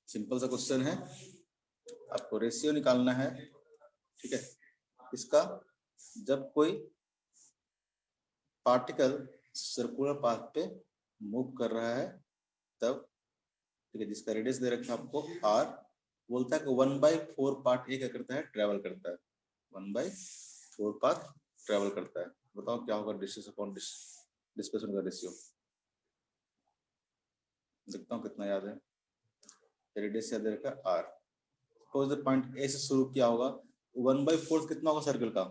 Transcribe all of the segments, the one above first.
Simple सा question है, आपको रेशियो निकालना है। ठीक है, इसका जब कोई पार्टिकल सर्कुलर पाथ पे मूव कर रहा है तब, ठीक है, जिसका रेडियस दे रखा है आपको r, बोलता है कि 1/4 पार्ट ये क्या करता है, ट्रेवल करता है। 1/4 पार्ट ट्रेवल करता है। बताओ क्या होगा डिस्टेंस अपॉन डिस्प्लेसमेंट का रेशियो। देखता हूँ कितना याद है। रेडियस याद रखा r, suppose the point A से शुरू किया होगा, 1/4 कितना होगा सर्कल का,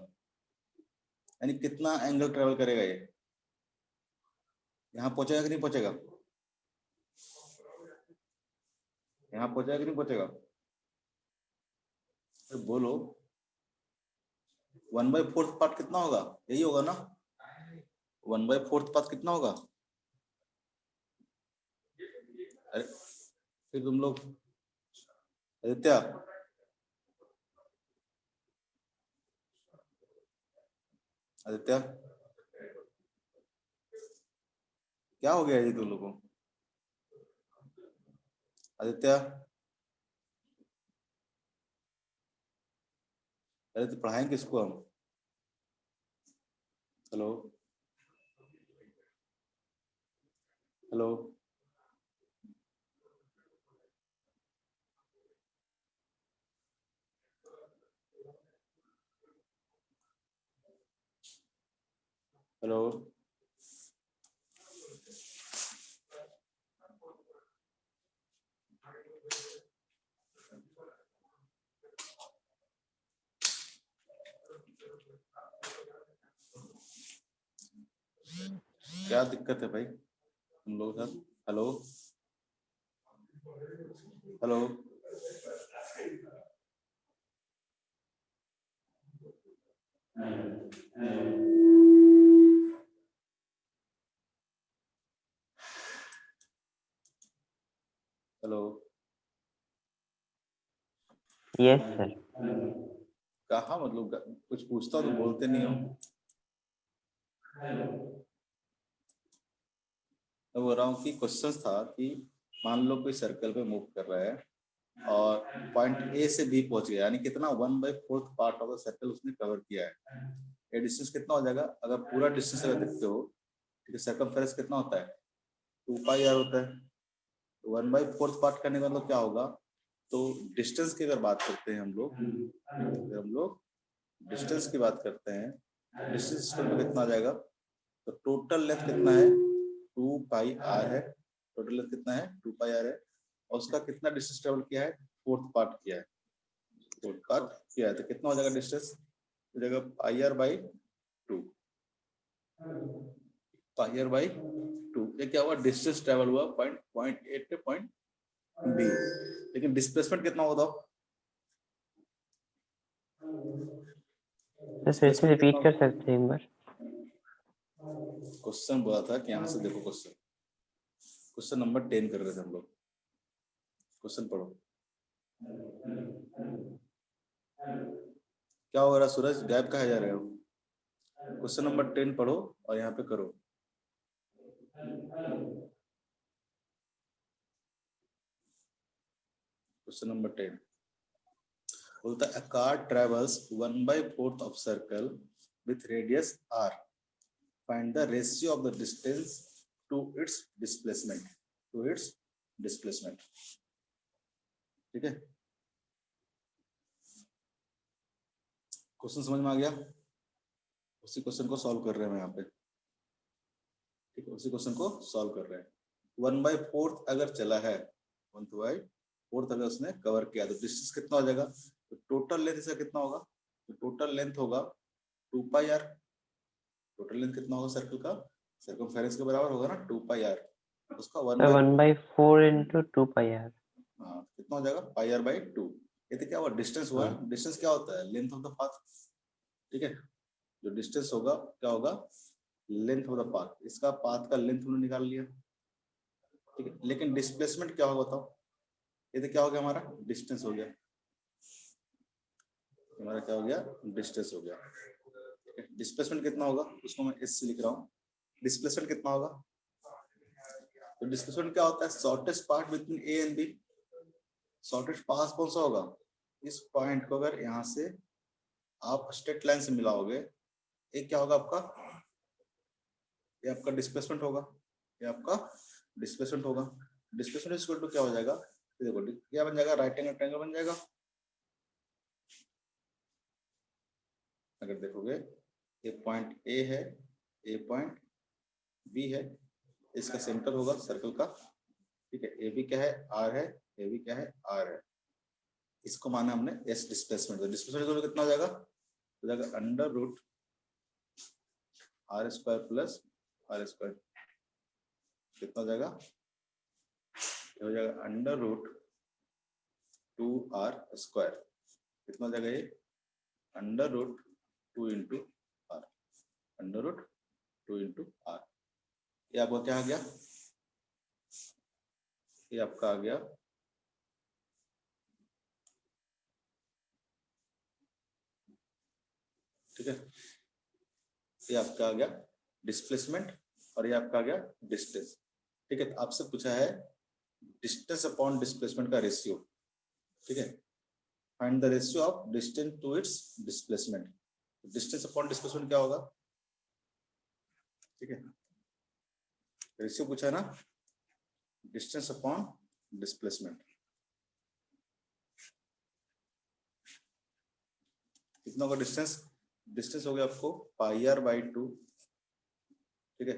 यानी कितना एंगल ट्रेवल करेगा ये, यहाँ पहुंचेगा कि नहीं पहुंचेगा, यहाँ पहुंचेगा कि नहीं पहुंचेगा, तो बोलो 1/4 पार्ट कितना होगा, यही होगा ना। 1/4 पार्ट कितना होगा, अरे फिर तुम लोग, आदित्य आदित्य क्या हो गया ये तुम लोगों को, आदित्य अरे तो पढ़ाएंगे किसको हम। हेलो हेलो हेलो क्या दिक्कत है भाई तुम लोगों के साथ। Hello hello hello, yes sir. कहाँ मतलब कुछ पूछता तो बोलते नहीं हो। मैं बोल रहा हूँ कि क्वेश्चन था कि मान लो कोई सर्कल पे मूव कर रहा है और पॉइंट ए से बी पहुंच गया, यानी कितना 1/4 पार्ट ऑफ द सर्कल उसने कवर किया है। ये डिस्टेंस कितना हो जाएगा, अगर पूरा डिस्टेंस अगर देखते हो, ठीक है, सर्कमफेरेंस कितना होता है, 2πr होता है। 1/4 पार्ट करने का मतलब क्या होगा, तो डिस्टेंस की अगर बात करते हैं हम लोग डिस्टेंस की बात करते हैं, डिस्टेंस कितना आ जाएगा, तो टोटल लेंथ कितना है, 2πr है। टोटल लेंथ कितना है, 2πr है, और उसका कितना डिस्टेंस ट्रेवल किया है, फोर्थ पार्ट किया है, फोर्थ पार्ट किया है, तो कितना हो जाएगा डिस्टेंस, हो जाएगा πr/2, πr/2। ये क्या हुआ, डिस्टेंस ट्रेवल हुआ पॉइंट ए पे पॉइंट बी। लेकिन डिस्प्लेसमेंट कितना होगा, फिर से रिपीट कर सकते हैं एक बार। क्वेश्चन बोला था कि यहाँ से देखो, क्वेश्चन नंबर 10 कर रहे थे हम लोग। क्वेश्चन पढ़ो, क्या हो रहा सूरज, गायब कहाँ जा रहे हो। क्वेश्चन नंबर 10 पढ़ो और यहाँ पे करो। क्वेश्चन नंबर 10 बोलता है, a car travels 1/4 of circle with radius r, find the ratio of the distance to its displacement। ठीक है, क्वेश्चन समझ में आ गया। उसी क्वेश्चन को सॉल्व कर रहे हैं हम यहाँ पे। ठीक है, उसी क्वेश्चन को सॉल्व कर रहे हैं। 1/4 अगर चला है, 1/4 अगर उसने कवर किया तो डिस्टेंस कितना हो जाएगा, तो टोटल लेंथ इसका कितना होगा, तो टोटल लेंथ होगा 2πr। टोटल लेंथ कितना होगा सर्कल का, सर्कमफेरेंस के बराबर होगा ना 2πr, उसका 1/4 into 2πr। हाँ, कितना हो जाएगा πr/2। ये तो क्या हुआ, डिस्टेंस हुआ। डिस्टेंस क्या होता है, लेंथ ऑफ द पाथ। ठीक है, जो डिस्टेंस होगा क्या होगा, लेंथ ऑफ द पाथ। इसका पाथ का लेंथ हमने निकाल लिया। ठीक है, लेकिन डिस्प्लेसमेंट क्या होगा बताओ, ये तो क्या हो गया, हमारा डिस्टेंस हो गया, हमारा क्या हो गया, डिस्टेंस हो गया। डिस्प्लेसमेंट कितना होगा, उसको मैं एस से लिख रहा हूँ। डिस्प्लेसमेंट कितना होगा, तो डिस्प्लेसमेंट क्या होता है, shortest part between A and B. Shortest path कौन सा होगा? इस पॉइंट को अगर यहाँ से आप स्ट्रेट लाइन से मिलाओगे, एक क्या होगा आपका, ये आपका डिस्प्लेसमेंट होगा, ये आपका डिस्प्लेसमेंट होगा। डिस्प्लेसमेंट इक्वल टू क्या हो जाएगा, देखो क्या बन जाएगा, राइट एंगल ट्रायंगल बन जाएगा। अगर देखोगे ये पॉइंट ए है, ए पॉइंट बी है, इसका सेंटर होगा सर्कल का, ठीक है। ए बी क्या है, आर है, ए बी क्या है, आर है। इसको माना हमने एस डिस्प्लेसमेंट। तो डिस्प्लेसमेंट कितना हो जाएगा, हो जाएगा under root r square plus r square, कितना हो जाएगा, हो जाएगा अंडर रूट 2r स्क्वायर, कितना हो जाएगा ये, under root 2 into r, under root 2 into r. ये आपका क्या आ गया, ये आपका आ गया ठीक है, ये आपका आ गया डिस्प्लेसमेंट और ये आपका आ गया डिस्टेंस, ठीक है। आपसे पूछा है डिस्टेंस अपॉन डिस्प्लेसमेंट का रेशियो, ठीक है। Find the ratio of distance to its displacement. Distance upon displacement क्या होगा, ठीक है, रेशियो पूछा है ना, डिस्टेंस अपॉन डिस्प्लेसमेंट। कितना होगा डिस्टेंस, डिस्टेंस हो गया आपको पाई आर बाई 2, ठीक है।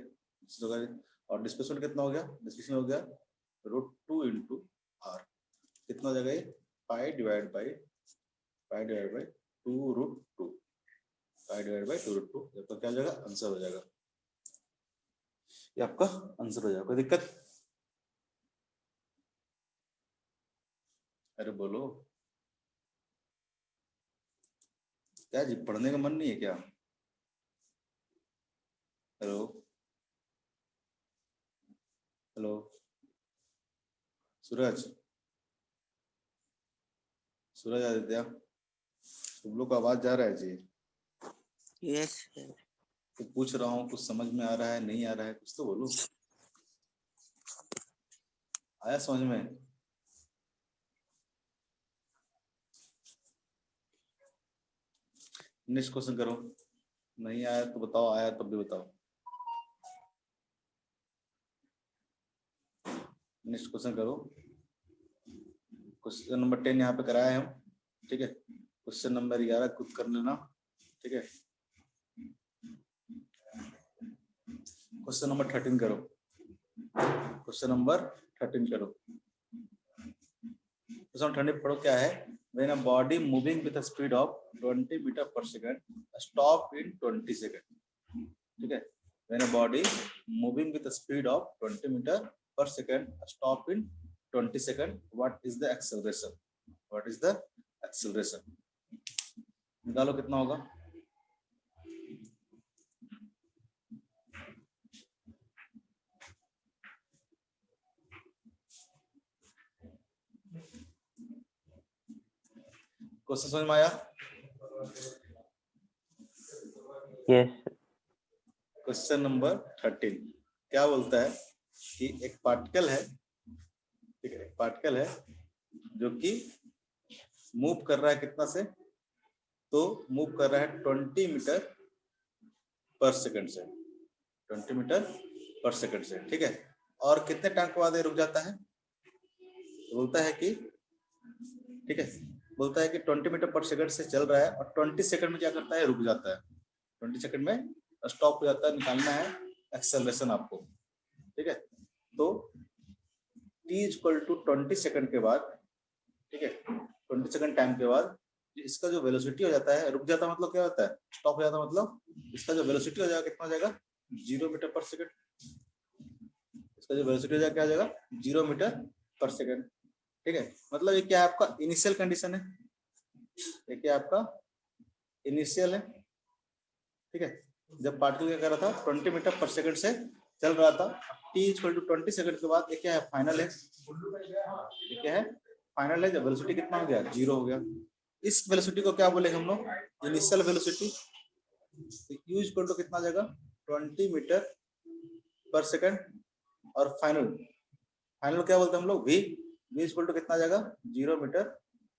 और डिस्प्लेसमेंट कितना हो गया, डिस्प्लेसमेंट हो गया रूट 2 इंटू आर, कितना हो जाएगा ये, pi divide by 2 root 2, pi divide by 2 root 2, तो क्या हो जाएगा, आंसर हो जाएगा, ये आपका आंसर हो जाएगा। कोई दिक्कत, अरे बोलो, क्या जी पढ़ने का मन नहीं है क्या? हेलो हेलो सूरज, सूरज आदित्य, तुम लोग को आवाज जा रहा है जी? यस तो पूछ रहा हूँ, कुछ समझ में आ रहा है, नहीं आ रहा है, कुछ तो बोलो। आया समझ में? नेक्स्ट क्वेश्चन करो, नहीं आया तो बताओ, आया तब भी बताओ। नेक्स्ट क्वेश्चन करो, क्वेश्चन नंबर 10 यहाँ पे कराया है हम, ठीक है। क्वेश्चन नंबर 11 खुद कर लेना, ठीक है। क्वेश्चन नंबर 13 करो, क्वेश्चन नंबर 13 करो। क्वेश्चन 13 पढ़ो क्या है, when a body moving with a speed of 20 meter per second stop in 20 seconds, ठीक है। when a body moving with a speed of 20 meter per second stop in 20 seconds, what is the acceleration, what is the acceleration, निकालो कितना होगा। Question समझ में आया? Yes question number 13 क्या बोलता है कि एक पार्टिकल है, ठीक है, एक पार्टिकल है जो कि मूव कर रहा है कितना से, तो मूव कर रहा है 20 मीटर पर सेकंड से, 20 मीटर पर सेकंड से, ठीक है। और कितने टाइम के बाद ये रुक जाता है, बोलता है कि, ठीक है, बोलता है कि 20 मीटर पर सेकंड से चल रहा है और 20 सेकंड में क्या करता है, रुक जाता है, 20 सेकंड में स्टॉप हो जाता है। निकालना है एक्सेलरेशन आपको, ठीक है। तो t इक्वल टू 20 सेकंड के बाद, ठीक है, 20 सेकंड टाइम के बाद इसका जो वेलोसिटी हो जाता है, रुक जाता है मतलब क्या होता है, स्टॉप हो जाता है, मतलब इसका जो वेलोसिटी हो जाएगा कितना हो जाएगा, 0 मीटर पर सेकंड। इसका जो वेलोसिटी हो जाएगा क्या हो जाएगा, 0 मीटर पर सेकंड, ठीक है। मतलब ये क्या है, आपका इनिशियल कंडीशन है, ये क्या आपका इनिशियल है, ठीक है। जब पार्टिकल क्या कर रहा था, 20 मीटर पर सेकंड से चल रहा था, t इक्वल टू 20 सेकंड के बाद ये क्या है, फाइनल है, ये क्या है, फाइनल है। जब वेलोसिटी कितना हो गया, 0 हो गया। इस वेलोसिटी को क्या बोलेंगे हम लोग, initial velocity. u equal to कितना आ जाएगा, 20 मीटर पर सेकंड, और फाइनल, फाइनल क्या बोलते हैं हम लोग, v, v इक्वल टू कितना आ जाएगा 0 मीटर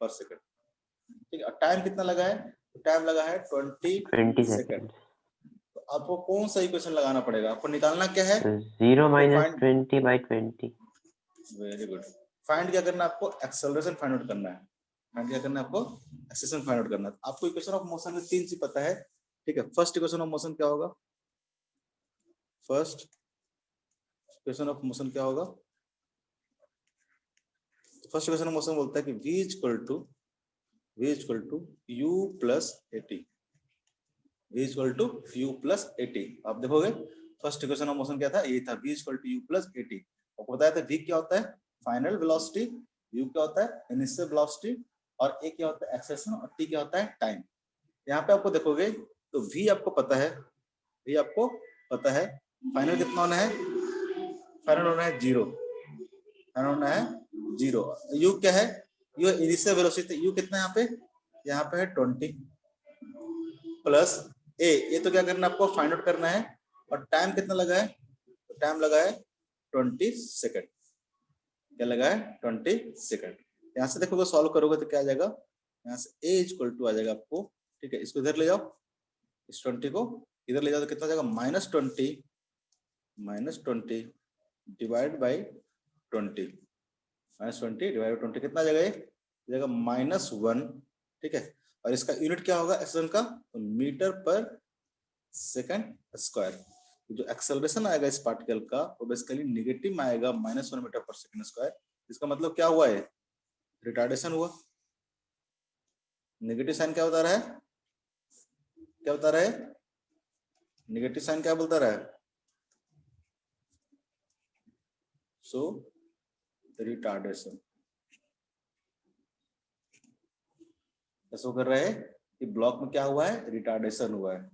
पर सेकंड। ठीक है, टाइम कितना लगा है, टाइम लगा है 20 20 सेकंड। सेकेंड। तो आपको कौन सा इक्वेशन लगाना पड़ेगा, आपको निकालना क्या है, 0 minus find- 20/20। Very good. Find क्या करना है आपको, एक्सेलरेशन फाइंड आउट करना है। फाइंड क्या करना है आपको, एक्सेलरेशन फाइंड आउट करना है। आपको इक्वेशन ऑफ मोशन में 3 चीज पता है। ठीक है, फर्स्ट इक्वेशन ऑफ मोशन क्या होगा, फर्स्ट इक्वेशन ऑफ मोशन क्या होगा, फर्स्ट इक्वेशन ऑफ मोशन बोलता है कि v equal to u plus at, v equal to u plus at। आप देखोगे फर्स्ट इक्वेशन ऑफ मोशन क्या था, ये था v equal to u plus at। आपको बताया था v क्या होता है फाइनल वेलोसिटी, u क्या होता है इनिशियल वेलोसिटी, और a क्या होता है एक्सेलरेशन, और t क्या होता है टाइम। यहाँ पे आपको देखोगे तो v आपको पता है, v आपको पता है, फाइनल कितना होना है, फाइनल होना है 0, फाइनल होना है 0। u क्या है, u इनिशियल वेलोसिटी, u कितना है यहाँ पे है 20 प्लस a, ये तो क्या करना है आपको फाइंड आउट करना है, और टाइम कितना लगा है, तो टाइम लगा है 20 सेकंड। क्या लगा है 20 सेकंड। यहाँ से देखोगे सॉल्व करोगे तो क्या आ जाएगा, यहाँ से a इक्वल टू आ जाएगा आपको। ठीक है, इसको इधर ले जाओ, इस 20 को इधर ले जाओ तो कितना आ जाएगा -20 डिवाइड बाई 20, -20 डिवाइड बाई 20 कितना आ जाएगा, ये जाएगा -1। ठीक है, और इसका यूनिट क्या होगा एक्सेलरेशन का, तो मीटर पर सेकंड स्क्वायर। जो एक्सेलरेशन आएगा इस पार्टिकल का वो बेसिकली नेगेटिव में आएगा, -1 मीटर पर सेकंड स्क्वायर। इसका मतलब क्या हुआ है, रिटार्डेशन हुआ। नेगेटिव साइन क्या बता रहा है, क्या बता रहा है, नेगेटिव साइन क्या बोलता रहा है, सो रिटार्डेशन। ऐसा कर रहा है कि ब्लॉक में क्या हुआ है, रिटार्डेशन हुआ है।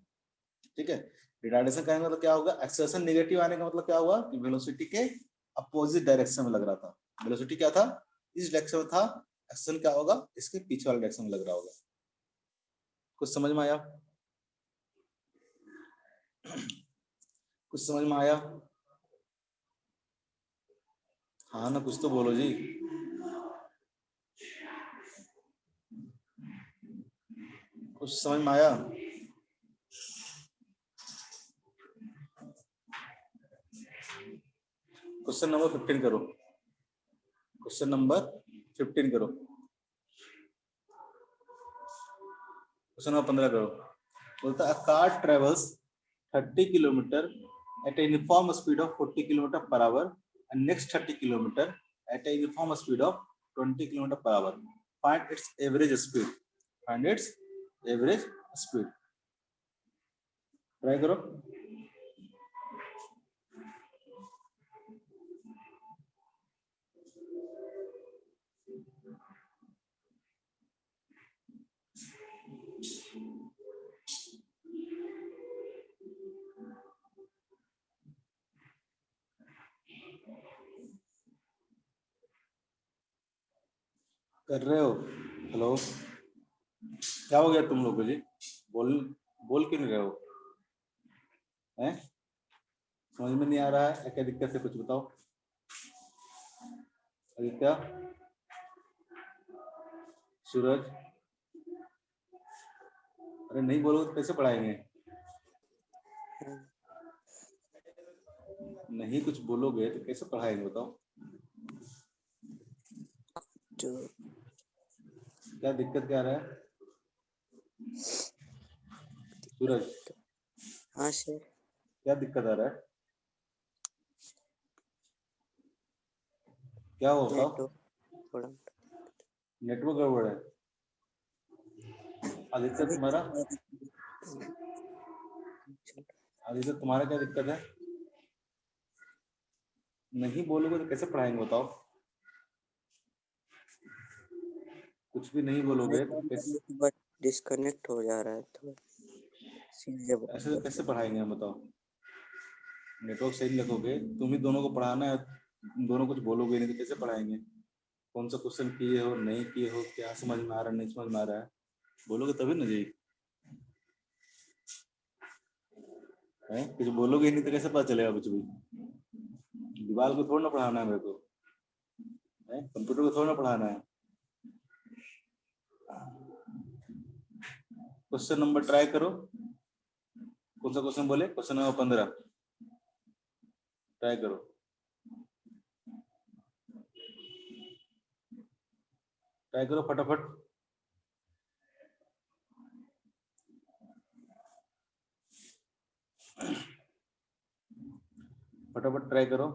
ठीक है, रिटार्डेशन का मतलब क्या होगा, एक्सेलरेशन नेगेटिव आने का मतलब क्या हुआ कि वेलोसिटी के अपोजिट डायरेक्शन में लग रहा था। वेलोसिटी क्या था, इस डायरेक्शन में था, एक्सेलरेशन क्या होगा, इसके पीछे वाले डायरेक्शन में लग रहा होगा। कुछ समझ में आया, कुछ समझ में आया, हाँ ना, कुछ तो बोलो जी। कुछ समझ में आया, क्वेश्चन नंबर 15 करो, क्वेश्चन नंबर 15 करो, क्वेश्चन नंबर 15 करो। बोलता है a car travels 30 kilometre at a uniform speed of 40 km per hour and next 30 km at a uniform speed of 20 km per hour. Find its average speed. Find its average speed. Try करो। कर रहे हो, hello, क्या हो गया तुम लोग को जी, बोल क्यों नहीं रहे हो, हैं, समझ में नहीं आ रहा है, क्या दिक्कत है कुछ बताओ। आदित्य, सूरज, अरे नहीं बोलोगे तो कैसे पढ़ाएंगे, नहीं कुछ बोलोगे तो कैसे पढ़ाएंगे बताओ। क्या दिक्कत क्या आ रहा है सूरज, हाँ सर, क्या दिक्कत आ रहा है, क्या हो बताओ, नेटवर्क गड़बड़ है। आदित्य तुम्हारा, आदित्य तुम्हारा क्या दिक्कत है, नहीं बोलोगे तो कैसे पढ़ाएंगे बताओ, कुछ भी नहीं बोलोगे तो कैसे, डिस्कनेक्ट हो जा रहा है तो ऐसे तो कैसे पढ़ाएंगे हम बताओ। नेटवर्क सही लगोगे, तुम ही दोनों को पढ़ाना है, तुम दोनों कुछ बोलोगे नहीं तो कैसे पढ़ाएंगे। कौन सा क्वेश्चन किए हो नहीं किए हो, क्या समझ में आ रहा है नहीं समझ में आ रहा है, बोलोगे तभी ना जी, है कुछ बोलोगे नहीं तो कैसे पता चलेगा कुछ भी। दीवार को थोड़ा ना पढ़ाना है मेरे को। कंप्यूटर को थोड़ा ना पढ़ाना है। क्वेश्चन नंबर ट्राई करो। कौन सा क्वेश्चन बोले? क्वेश्चन नंबर 15 ट्राई करो। ट्राई करो फटाफट। फटाफट ट्राई करो।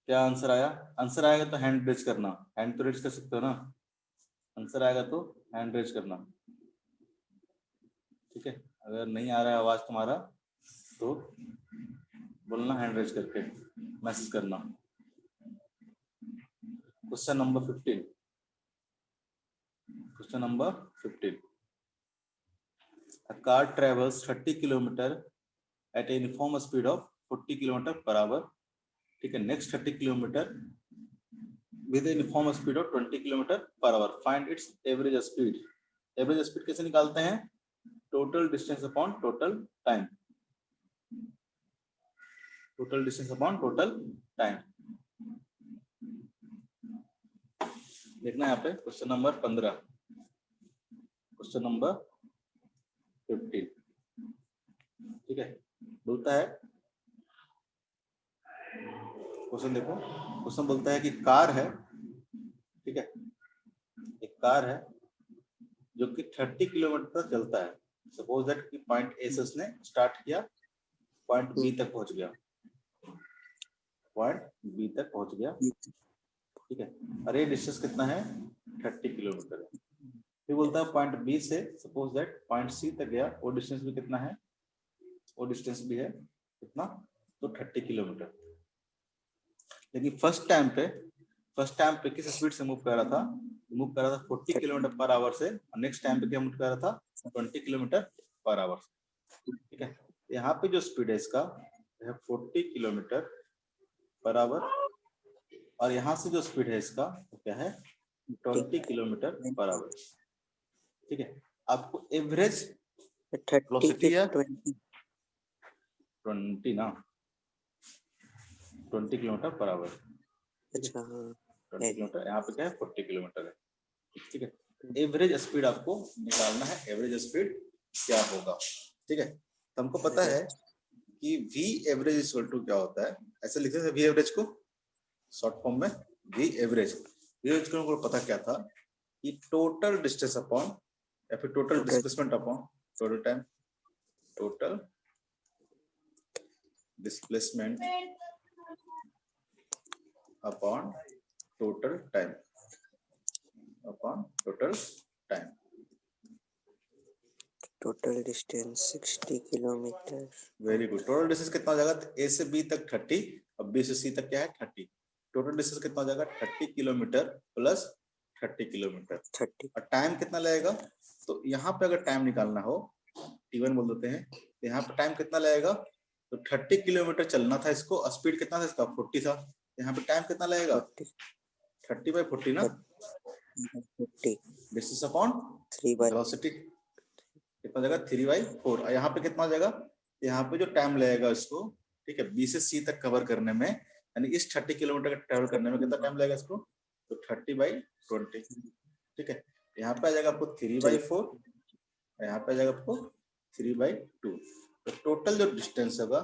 क्या आंसर आया? आंसर आएगा तो हैंड रेज करना। हैंड तो रेज कर सकते हो ना। आंसर आएगा तो हैंड रेज करना, ठीक है। अगर नहीं आ रहा है आवाज तुम्हारा तो बोलना हैंड रेज करके, मैसेज करना। Question number 15। Question number 15। A car travels 30 kilometre at a uniform speed of 40 kilometre per hour, ठीक है। Next 30 kilometre with a uniform speed of 20 kilometre per hour, find its average speed. Average speed कैसे निकालते हैं? Total distance upon total time. Total distance upon total time. देखना यहाँ पे question number 15, question number 15, ठीक है। बोलता है क्वेश्चन, देखो क्वेश्चन बोलता है कि कार है, ठीक है, एक कार है जो कि 30 किलोमीटर तक चलता है। सपोज दैट कि पॉइंट ए से उसने स्टार्ट किया, पॉइंट बी तक पहुंच गया, पॉइंट बी तक पहुंच गया, ठीक है। और ये डिस्टेंस कितना है? 30 किलोमीटर है। फिर बोलता है पॉइंट बी से सपोज दैट पॉइंट सी तक गया, वो डिस्टेंस भी कितना है? वो डिस्टेंस भी है कितना? तो 30 किलोमीटर। लेकिन फर्स्ट टाइम पे किस स्पीड से मूव कर रहा था? मूव कर रहा था 40 किलोमीटर पर आवर से, और नेक्स्ट टाइम पे क्या मूव कर रहा था? 20 किलोमीटर पर आवर, ठीक है। यहाँ पे जो स्पीड है इसका है 40 किलोमीटर पर आवर, और यहाँ से जो स्पीड है इसका वो क्या है? 20 किलोमीटर पर आवर, ठीक है। आपको एवरेज 30 वेलोसिटी है 20 20 ना, 20 किलोमीटर पर आवर, अच्छा हाँ 20 किलोमीटर। यहाँ पे क्या है? 40 किलोमीटर है, ठीक है। एवरेज स्पीड आपको निकालना है, एवरेज स्पीड क्या होगा, ठीक है। तो हमको पता है कि v एवरेज इक्वल टू क्या होता है, ऐसे लिखते थे v एवरेज को शॉर्ट फॉर्म में। v एवरेज को पता क्या था कि टोटल डिस्टेंस अपॉन या फिर total displacement upon total time, total displacement upon total time, upon total time. Total distance 60 kilometre. Very good. Total distance कितना हो जाएगा? ए से बी तक 30 और बी से सी तक क्या है? 30। टोटल डिस्टेंस कितना हो जाएगा? 30 किलोमीटर प्लस 30 किलोमीटर। 30 और टाइम कितना लगेगा? तो यहाँ पे अगर टाइम निकालना हो, T1 बोल देते हैं, तो यहाँ पे टाइम कितना लगेगा? तो 30 किलोमीटर चलना था इसको, स्पीड कितना था इसका? 40 था। यहाँ पे टाइम कितना लगेगा? 30/40 ना, 40 डिस्टेंस अपॉन 3 बाय वेलोसिटी कितना हो जाएगा? 3/4। और यहाँ पे कितना हो जाएगा? यहाँ पे जो टाइम लगेगा इसको, ठीक है, बी से सी तक कवर करने में, यानी इस 30 किलोमीटर का ट्रेवल करने में कितना टाइम लगेगा इसको? तो 30/20, ठीक है। यहाँ पे आ जाएगा आपको 3/4, यहाँ पे आ जाएगा आपको 3/2। तो टोटल जो डिस्टेंस होगा,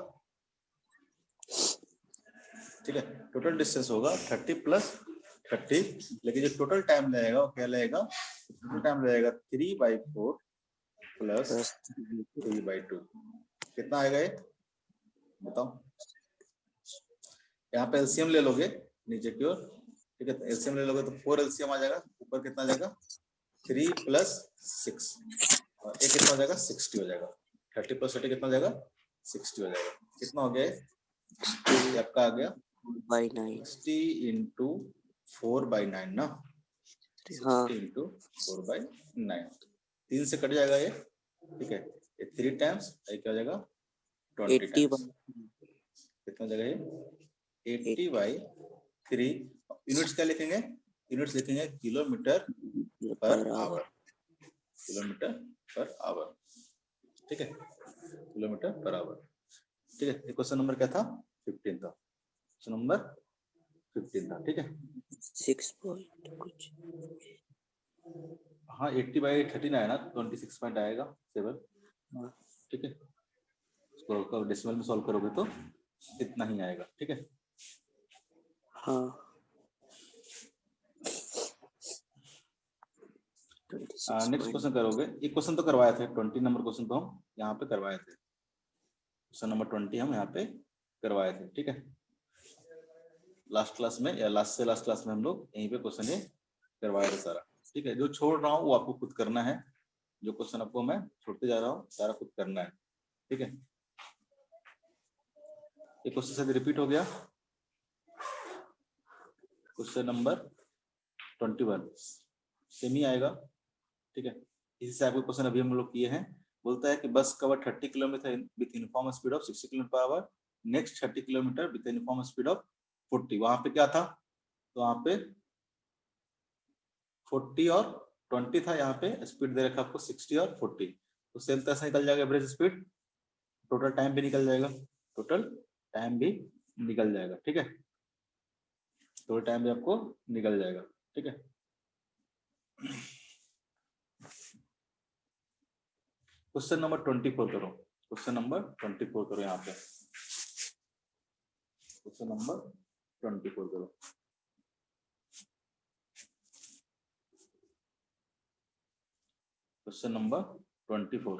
ठीक है, टोटल डिस्टेंस होगा 30 + 30, लेकिन जो टोटल टाइम लगेगा वो क्या लगेगा? टोटल टाइम लगेगा 3/4 + 3/2। कितना आएगा ये बताओ? यहाँ पे एलसीएम ले लोगे नीचे की ओर, ठीक है, तो एलसीएम ले लोगे तो 4 एलसीएम आ जाएगा। ऊपर कितना आ जाएगा? 3 + 6, और ये कितना हो जाएगा? 60 हो जाएगा। 30 + 30 कितना हो जाएगा? 60 हो जाएगा। कितना हो गया? ये आपका आ गया 9 60 × 4/9 ना, 60 × 4/9, 3 से कट जाएगा ये, ठीक है। ये 3 टाइम्स, ये क्या हो जाएगा? 20 टाइम्स। कितना हो जाएगा ये? 80/3। यूनिट्स क्या लिखेंगे? यूनिट्स लिखेंगे kilometre per hour, kilometre per hour, ठीक है, किलोमीटर पर आवर, ठीक है। क्वेश्चन नंबर क्या था? 15 था। क्वेश्चन नंबर 15 था, ठीक है। 6 पॉइंट कुछ। हाँ 80/13 आया ना, 26 पॉइंट आएगा 7, हाँ। ठीक है। उसको डेसिमल में सॉल्व करोगे तो इतना ही आएगा, ठीक है। हाँ 26 नेक्स्ट क्वेश्चन करोगे, एक क्वेश्चन तो करवाए थे, 20 नंबर क्वेश्चन तो हम यहाँ पे करवाए थे, क्वेश्चन नंबर 20 हम यहाँ पे करवाए थे, ठीक है। लास्ट क्लास में या लास्ट से लास्ट क्लास में हम लोग यहीं पे क्वेश्चन ये करवाया था सारा, ठीक है। जो छोड़ रहा हूँ वो आपको खुद करना है, जो क्वेश्चन आपको मैं छोड़ते जा रहा हूँ सारा खुद करना है, ठीक है। ये क्वेश्चन शायद रिपीट हो गया, क्वेश्चन नंबर 21 सेम ही आएगा, ठीक है। इसी से आपको क्वेश्चन अभी हम लोग किए हैं। बोलता है कि बस cover 30 kilometre with uniform speed of 60 kilometre per hour, next 30 kilometre with uniform speed of 40। वहां पे क्या था, तो वहां पे 40 और 20 था, यहाँ पे स्पीड दे रखा आपको 60 और 40, तो सेम तरह से निकल जाएगा एवरेज स्पीड, टोटल टाइम भी निकल जाएगा, टोटल टाइम भी निकल जाएगा, ठीक है। टोटल टाइम भी आपको निकल जाएगा, ठीक है। क्वेश्चन नंबर 24 करो, क्वेश्चन नंबर 24 करो, यहाँ पे क्वेश्चन नंबर 24 करो। क्वेश्चन नंबर 24,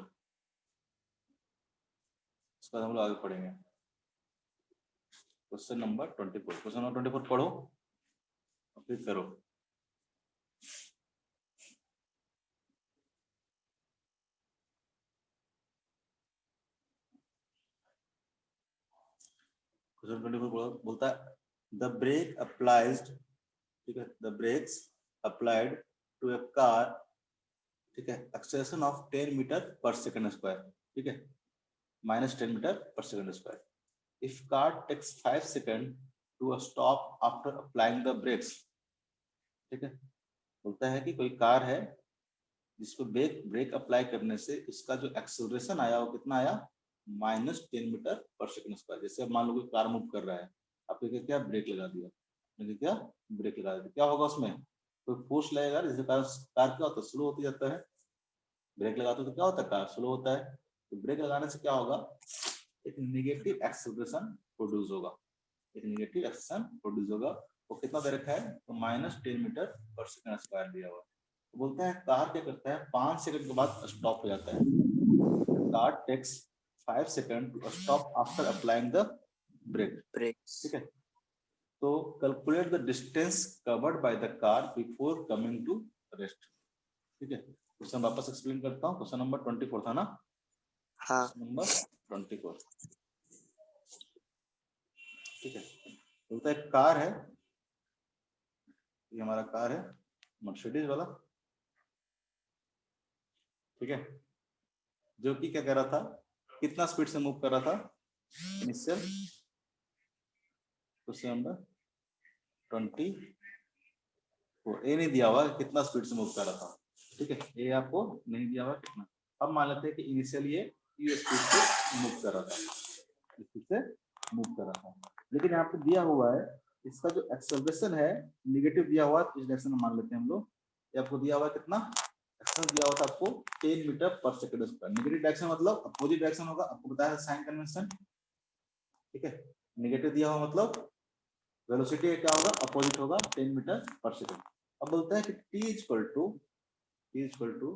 इसके बाद हम लोग आगे पढ़ेंगे। क्वेश्चन नंबर 24, क्वेश्चन नंबर 24 पढ़ो और फिर करो। क्वेश्चन 24 बोलता है द ब्रेक अप्लाइज्ड, ठीक है, the brakes applied to a car, ठीक है, acceleration of 10 metre per second square, ठीक है, -10 metre per second square. If car takes 5 second to stop after applying the brakes, ठीक है। बोलता है कि कोई कार है जिसको ब्रेक अप्लाई करने से इसका जो एक्सेलरेशन आया वो कितना आया, -10 मीटर पर सेकंड स्क्वायर। जैसे अब मान लो कोई कार मूव कर रहा है, आपने क्या ब्रेक लगा दिया, क्या ब्रेक लगा दिया, क्या होगा उसमें, कोई फोर्स लगेगा, जिससे कार क्या होता है, स्लो होती जाता है। ब्रेक लगाते तो क्या होता है, कार स्लो होता है, तो ब्रेक लगाने से क्या होगा, एक निगेटिव एक्सेलरेशन प्रोड्यूस होगा, एक निगेटिव एक्सेलरेशन प्रोड्यूस होगा। वो कितना दे रखा है, तो -10 मीटर पर सेकंड स्क्वायर दिया हुआ। तो बोलता है कार क्या करता है, 5 सेकंड के बाद स्टॉप हो जाता है। Car takes 5 second to stop after applying the brake, ठीक है। तो calculate the distance covered by the car before coming to rest, ठीक है। क्वेश्चन वापस एक्सप्लेन करता हूँ, क्वेश्चन नंबर 24 था ना, हाँ क्वेश्चन नंबर 24, ठीक है। बोलता है कार है, ये हमारा कार है मर्सिडीज वाला, ठीक है, जो कि क्या कर रहा था, कितना स्पीड से मूव कर रहा था, इनिशियल क्वेश्चन नंबर 24, ये नहीं दिया हुआ कितना स्पीड से मूव कर रहा था, ठीक है, ये आपको नहीं दिया हुआ कितना। अब मान लेते हैं कि इनिशियल ये स्पीड से मूव कर रहा था, स्पीड से मूव कर रहा था, लेकिन यहाँ पे दिया हुआ है इसका जो एक्सेलरेशन है निगेटिव दिया हुआ है, इस डायरेक्शन में मान लेते हैं हम लोग, ये आपको दिया हुआ है कितना, एक्सेलरेशन दिया हुआ था आपको 10 metre per second square. Negative direction मतलब अपोजिट डायरेक्शन होगा, आपको बताया है साइन कन्वेंशन, ठीक है। नेगेटिव दिया हुआ मतलब वेलोसिटी क्या होगा, अपोजिट होगा, 10 मीटर पर सेकंड। अब बोलता है कि t इक्वल टू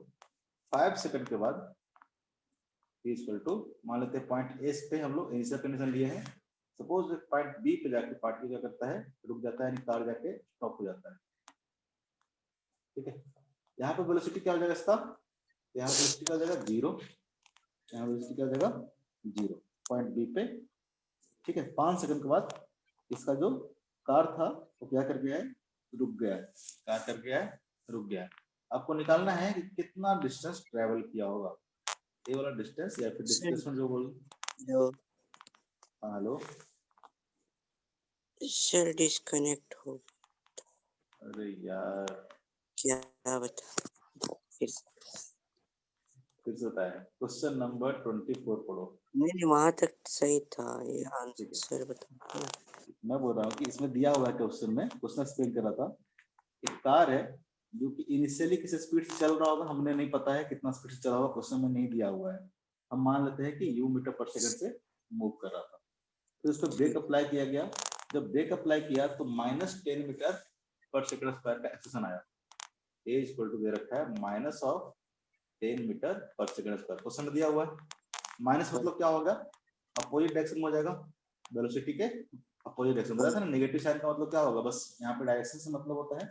5 सेकंड के बाद t इक्वल टू मान लेते हैं पॉइंट ए पे हम लोग इनिशियल कंडीशन लिए हैं, सपोज पॉइंट बी पे जाके पार्टिकल क्या करता है, रुक जाता है, कार जाके स्टॉप हो जाता है, ठीक है। यहाँ पे वेलोसिटी क्या हो जाएगा इसका, यहाँ वेलोसिटी क्या हो जाएगा 0, यहाँ वेलोसिटी क्या हो जाएगा 0 पॉइंट बी पे, ठीक है। 5 सेकंड के बाद इसका जो कार था वो क्या कर गया है, रुक गया है, कार कर गया है, रुक गया है। आपको निकालना है कि कितना डिस्टेंस ट्रेवल किया होगा, ये वाला डिस्टेंस या फिर डिस्प्लेसमेंट जो बोल, हेलो सर डिस्कनेक्ट हो, अरे यार क्या बता फिर से। फिर से बताया। क्वेश्चन नंबर 24 पढ़ो। नहीं, वहां तक सही था, ये ठीक है। आंसर बता। मैं बोल रहा हूँ कि इसमें दिया हुआ है क्वेश्चन में, क्वेश्चन एक्सप्लेन कर रहा था। एक कार है जो कि इनिशियली किस स्पीड से चल रहा होगा, हमने नहीं पता है कितना स्पीड से चला होगा, क्वेश्चन में नहीं दिया हुआ है। हम मान लेते हैं कि u मीटर पर सेकंड से मूव कर रहा था। फिर उस पर ब्रेक अप्लाई किया गया। जब ब्रेक अप्लाई किया तो -10 मीटर पर सेकंड स्क्वायर का एक्सेशन आया। a इक्वल टू दे रखा है -10 metre per second square. Question दिया हुआ है। माइनस मतलब क्या होगा, अपोजिट डायरेक्शन में हो जाएगा, वेलोसिटी के अपोजिट डायरेक्शन। बताया था ना, नेगेटिव साइन का मतलब क्या होगा, बस यहाँ पे डायरेक्शन से मतलब होता है।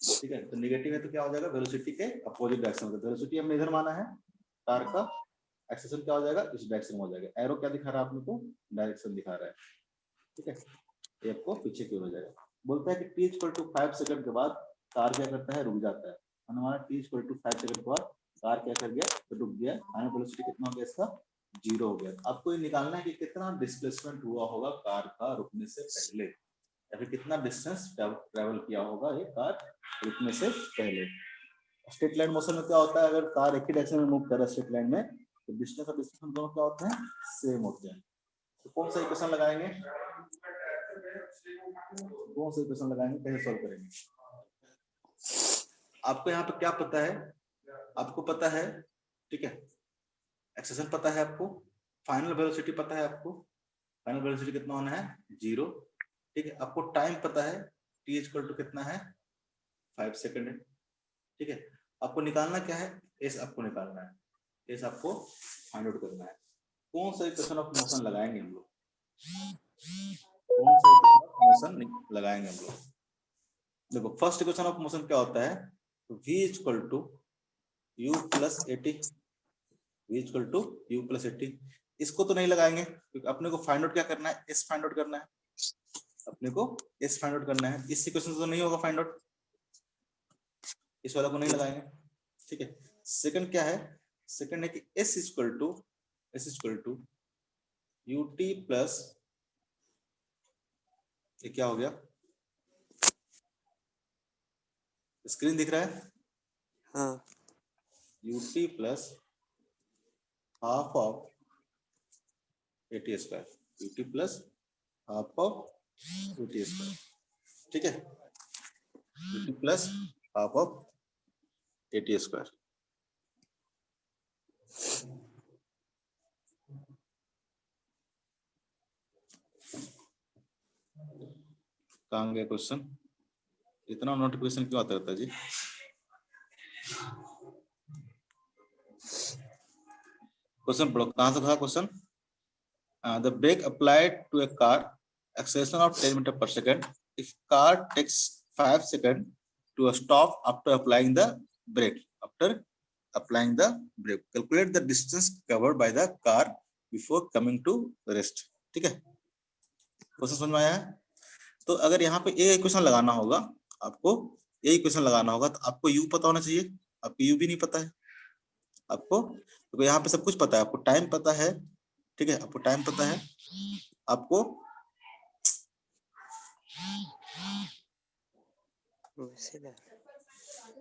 ठीक है, तो नेगेटिव है तो क्या हो जाएगा, वेलोसिटी के अपोजिट डायरेक्शन में। वेलोसिटी हमने इधर माना है, कार का एक्सेलरेशन क्या हो जाएगा, इस डायरेक्शन में हो जाएगा। एरो क्या दिखा रहा है आप लोग को, डायरेक्शन दिखा रहा है। ठीक है, ये आपको पीछे की ओर हो जाएगा। बोलता है कि t इक्वल टू 5 सेकंड के बाद कार क्या करता है, रुक जाता है। हमारा t इक्वल टू 5 सेकंड के बाद कार क्या कर गया, तो रुक गया। फाइनल वेलोसिटी कितना हो गया इसका, 0 हो गया। आपको ये निकालना है कि कितना डिस्प्लेसमेंट हुआ होगा कार का रुकने से पहले, या फिर कितना डिस्टेंस ट्रेवल किया होगा ये कार रुकने से पहले। स्ट्रेट लाइन मोशन में क्या होता है, अगर कार एक ही डायरेक्शन में मूव कर रहा है स्ट्रेट लाइन में, तो डिस्टेंस और डिस्टेंस दोनों क्या होते हैं, सेम होते हैं। तो कौन सा इक्वेशन लगाएंगे, कौन सा इक्वेशन लगाएंगे, कैसे सॉल्व करेंगे। आपको यहाँ पे क्या पता है, आपको पता है, ठीक है, एक्सेलरेशन पता है आपको, फाइनल वेलोसिटी पता है आपको, फाइनल वेलोसिटी कितना होना है, 0। ठीक है, आपको टाइम पता है, t इक्वल टू कितना है, 5 सेकंड है। ठीक है, आपको निकालना क्या है, s आपको निकालना है, s आपको फाइंड आउट करना है। कौन सा इक्वेशन ऑफ मोशन लगाएंगे हम लोग, कौन सा इक्वेशन ऑफ मोशन लगाएंगे हम लोग। देखो फर्स्ट इक्वेशन ऑफ मोशन क्या होता है, v equal to u plus 80, v equal to u plus 80। इसको तो नहीं लगाएंगे क्योंकि अपने को फाइंड आउट क्या करना है, s फाइंड आउट करना है, अपने को s फाइंड आउट करना है। इस इक्वेशन से तो नहीं होगा फाइंड आउट, इस वाला को नहीं लगाएंगे। ठीक है, सेकंड क्या है, सेकंड है कि s equal to ut plus, ये क्या हो गया, स्क्रीन दिख रहा है, हाँ, ut plus half of 80 square, ut plus half of 80 square. ठीक है, ut plus half of 80 square. कहाँ गया क्वेश्चन, इतना नोटिफिकेशन क्यों आता रहता है जी। क्वेश्चन पढ़ो, कहां से था question. The brake applied to a car, acceleration of 10 meter per second. If car takes 5 seconds to stop after applying the brake, calculate the distance covered by the car before coming to rest. ठीक है, question समझ में आया है। तो अगर यहाँ पे ए इक्वेशन लगाना होगा, आपको ए इक्वेशन लगाना होगा, तो आपको यू पता होना चाहिए, आपको यू भी नहीं पता है आपको, तो यहाँ पे सब कुछ पता है, आपको टाइम पता है। ठीक है, आपको टाइम पता है, आपको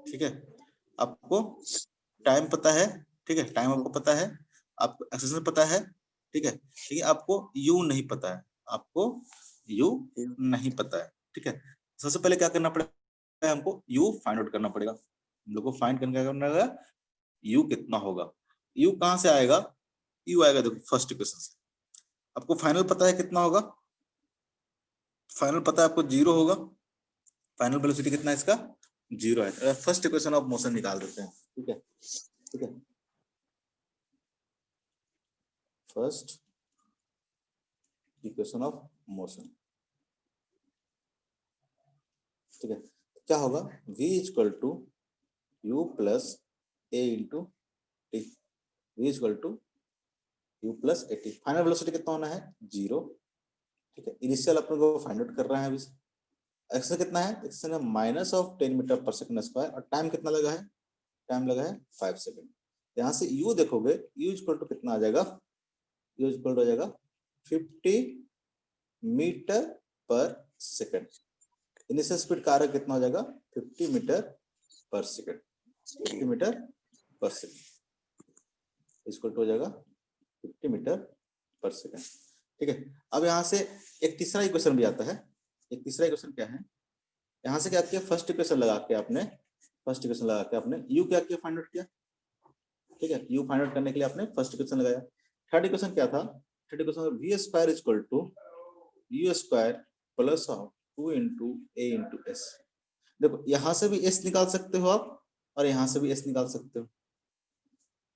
ठीक है, आपको टाइम पता है। ठीक है, टाइम आपको पता है, आपको एक्सेलरेशन पता है। ठीक है, ठीक है, आपको यू नहीं पता है, आपको यू नहीं पता है। ठीक है, सबसे पहले क्या करना पड़ेगा, हमको यू फाइंड आउट करना पड़ेगा। हम लोग को फाइंड करने का करना होगा, यू कितना होगा, यू कहां से आएगा, यू आएगा देखो फर्स्ट इक्वेशन से। आपको फाइनल पता है कितना होगा, फाइनल पता है आपको 0 होगा, फाइनल वेलोसिटी कितना है इसका, 0 है। फर्स्ट इक्वेशन ऑफ मोशन निकाल देते हैं। ठीक है, ठीक है, फर्स्ट इक्वेशन ऑफ मोशन। ठीक है, क्या होगा, v equal to u plus a into t, v equal to u plus 80। Final velocity कितना होना है, 0। ठीक है, इनिशियल अपन को फाइंड आउट कर रहे हैं अभी। एक्सेलरेशन कितना है, एक्सेलरेशन है minus of 10 metre per second square, और टाइम कितना लगा है, टाइम लगा है 5 सेकंड। यहाँ से u देखोगे, u इक्वल टू कितना आ जाएगा, u इक्वल टू आ जाएगा 50 metre per second. Initial speed car है कितना हो जाएगा, 50 metre per second, 50 metre per second. Equal to हो जाएगा 50 मीटर पर सेकंड। ठीक है, अब यहाँ से एक तीसरा इक्वेशन भी आता है। एक तीसरा इक्वेशन क्या है, यहाँ से क्या किया, फर्स्ट इक्वेशन लगा के आपने यू क्या किया, फाइंड आउट किया। ठीक है, यू फाइंड आउट करने के लिए आपने फर्स्ट इक्वेशन लगाया। थर्ड इक्वेशन क्या था, third equation v square equal to u square plus of 2 into a into s. देखो यहाँ से भी एस निकाल सकते हो आप और यहाँ से भी एस निकाल सकते हो,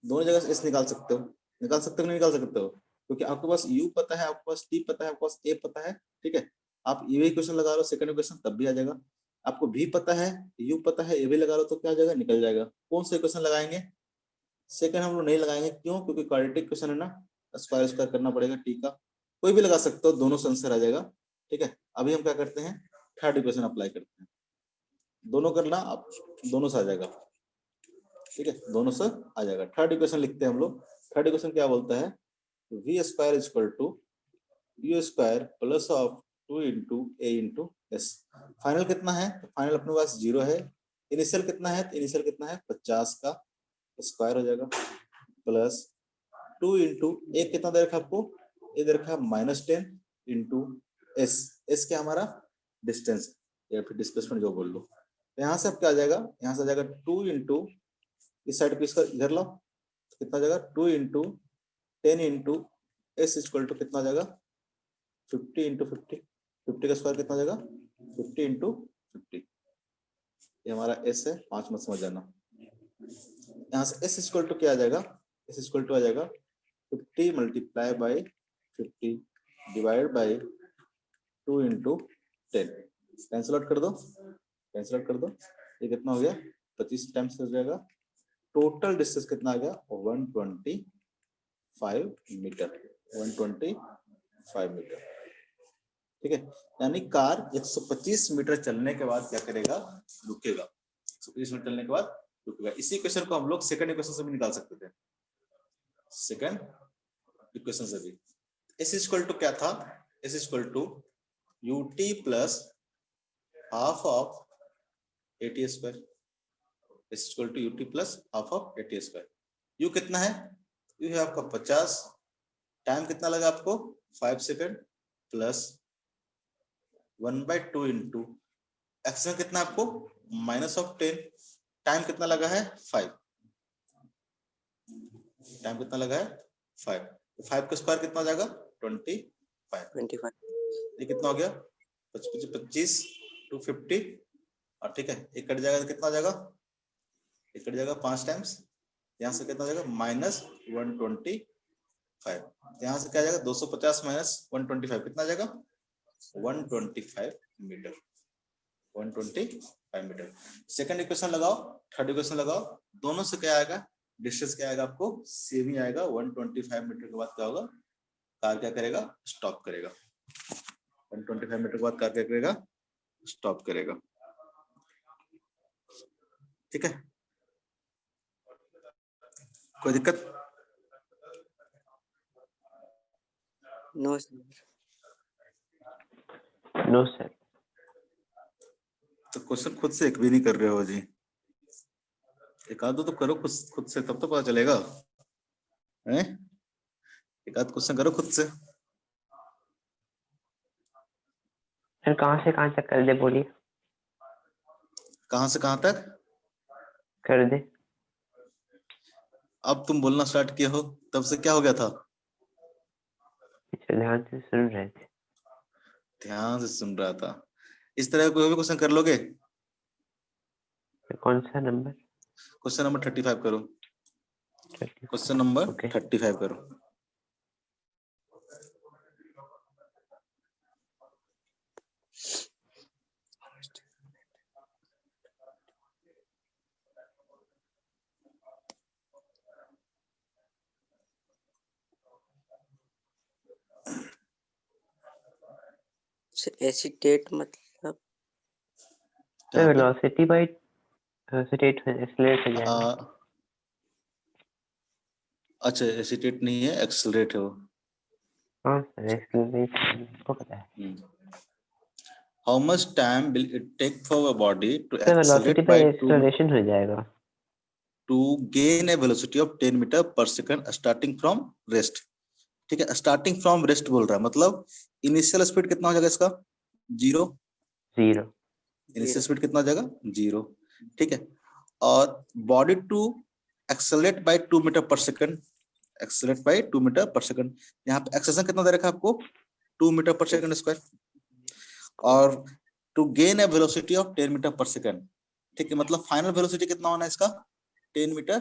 दोनों जगह से एस निकाल सकते हो। निकाल सकते हो नहीं निकाल सकते हो, क्योंकि आपके पास u पता है, आपके पास t पता है, आपके पास a पता है। ठीक है, आप ये इक्वेशन लगा लो सेकंड इक्वेशन तब भी आ जाएगा। आपको v पता है, u पता है, a भी लगा लो तो क्या आ जाएगा, निकल जाएगा। कौन सा इक्वेशन लगाएंगे, सेकंड हम लोग नहीं लगाएंगे, क्यों, क्योंकि क्वाड्रेटिक इक्वेशन है ना, स्क्वायर स्क्वायर करना पड़ेगा t का। कोई भी लगा सकते हो, दोनों से आंसर आ जाएगा। ठीक है, अभी हम क्या करते हैं, थर्ड इक्वेशन अप्लाई करते हैं। दोनों करना, आप दोनों से आ जाएगा। ठीक है, दोनों से आ जाएगा। थर्ड इक्वेशन लिखते हैं हम लोग। थर्ड इक्वेशन क्या बोलता है, v square equal to u square plus of 2 into a into s. Final कितना है, फाइनल अपने पास 0 है। इनिशियल कितना है, इनिशियल कितना है 50 का स्क्वायर हो जाएगा प्लस 2 इंटू ए कितना दे रखा आपको, ए दे रखा -10 इंटू एस। एस क्या हमारा डिस्टेंस या फिर डिस्प्लेसमेंट जो बोल लो। यहाँ से अब क्या आ जाएगा, यहाँ से आ जाएगा 2 इंटू, इस साइड पे इसका इधर लाओ, कितना आ जाएगा 2 into 10 into s equal to कितना आ जाएगा 50 इंटू 50। 50 का स्क्वायर कितना आ जाएगा 50 इंटू 50। ये हमारा एस है, 5 मत समझ जाना। यहाँ से एस इक्वल टू क्या आ जाएगा, एस इक्वल टू आ जाएगा 50 multiply by 50 divide by 2 into 10। Cancel out कर दो, कैंसिल आउट कर दो, ये कितना हो गया 25 टाइम्स हो जाएगा। टोटल डिस्टेंस कितना आ गया 125 मीटर, 125 मीटर। ठीक है, यानी कार 125 मीटर चलने के बाद क्या करेगा, रुकेगा। 125 मीटर चलने के बाद रुकेगा। इसी क्वेश्चन को हम लोग सेकंड इक्वेशन से भी निकाल सकते थे, सेकंड इक्वेशन से भी। एस इक्वल टू क्या था, s equal to ut plus half of at square. S equal to ut plus half of at square. U कितना है, यू है आपका 50, टाइम कितना लगा आपको 5 सेकंड प्लस 1/2 इंटू एक्शन कितना आपको -10, टाइम कितना लगा है 5, टाइम कितना लगा है 5, तो 5 का स्क्वायर कितना हो जाएगा 25। ये कितना हो गया 25 टू 50 और ठीक है, एक कट जाएगा तो कितना हो जाएगा, एक कट जाएगा 5 टाइम्स, यहाँ से कितना हो जाएगा -125। यहाँ से क्या जाएगा 250 -125 कितना जाएगा 125 मीटर, 125 मीटर। सेकंड इक्वेशन लगाओ, थर्ड इक्वेशन लगाओ, दोनों से क्या आएगा, डिस्टेंस क्या आएगा आपको सेम ही आएगा। 125 मीटर के बाद क्या होगा, कार क्या करेगा, स्टॉप करेगा। 125 मीटर के बाद कार क्या करेगा, स्टॉप करेगा। ठीक है, कोई दिक्कत, नो सर। No sir. तो क्वेश्चन खुद से एक भी नहीं कर रहे हो जी, एक आध दो तो करो खुद से, तब तो पता चलेगा। हैं, एक आध क्वेश्चन करो खुद से। सर कहाँ से कहाँ तक कर दे, बोलिए। कहाँ से कहाँ तक कर दे। अब तुम बोलना स्टार्ट किए हो, तब से क्या हो गया था, ध्यान से सुन रहे थे। ध्यान से सुन रहा था। इस तरह कोई भी क्वेश्चन कर लोगे। कौन सा नंबर, क्वेश्चन नंबर 35 करो, 35। Question number okay. 35 करो। एसिटेट मतलब sir velocity bye acetate accelerate हो जाएगा। अच्छा एसिटेट नहीं है, एक्सेलरेट है वो। हाँ सर एक्सेलरेट को पता है। How much time will it take for a body to sir velocity accelerate by by 2 acceleration हो जाएगा। To gain a velocity of 10 metre per second starting from rest. ठीक है, स्टार्टिंग फ्रॉम रेस्ट बोल रहा है, मतलब इनिशियल स्पीड कितना हो जाएगा इसका? 0। 0। इनिशियल स्पीड कितना हो जाएगा? 0। ठीक है, और body to accelerate by 2 metre per second, accelerate by 2 metre per second. यहाँ पे एक्सेलरेशन कितना दे रखा है आपको? 2 मीटर पर सेकंड स्क्वायर। और to gain a velocity of 10 metre per second. ठीक है, मतलब फाइनल वेलोसिटी कितना होना है इसका? 10 मीटर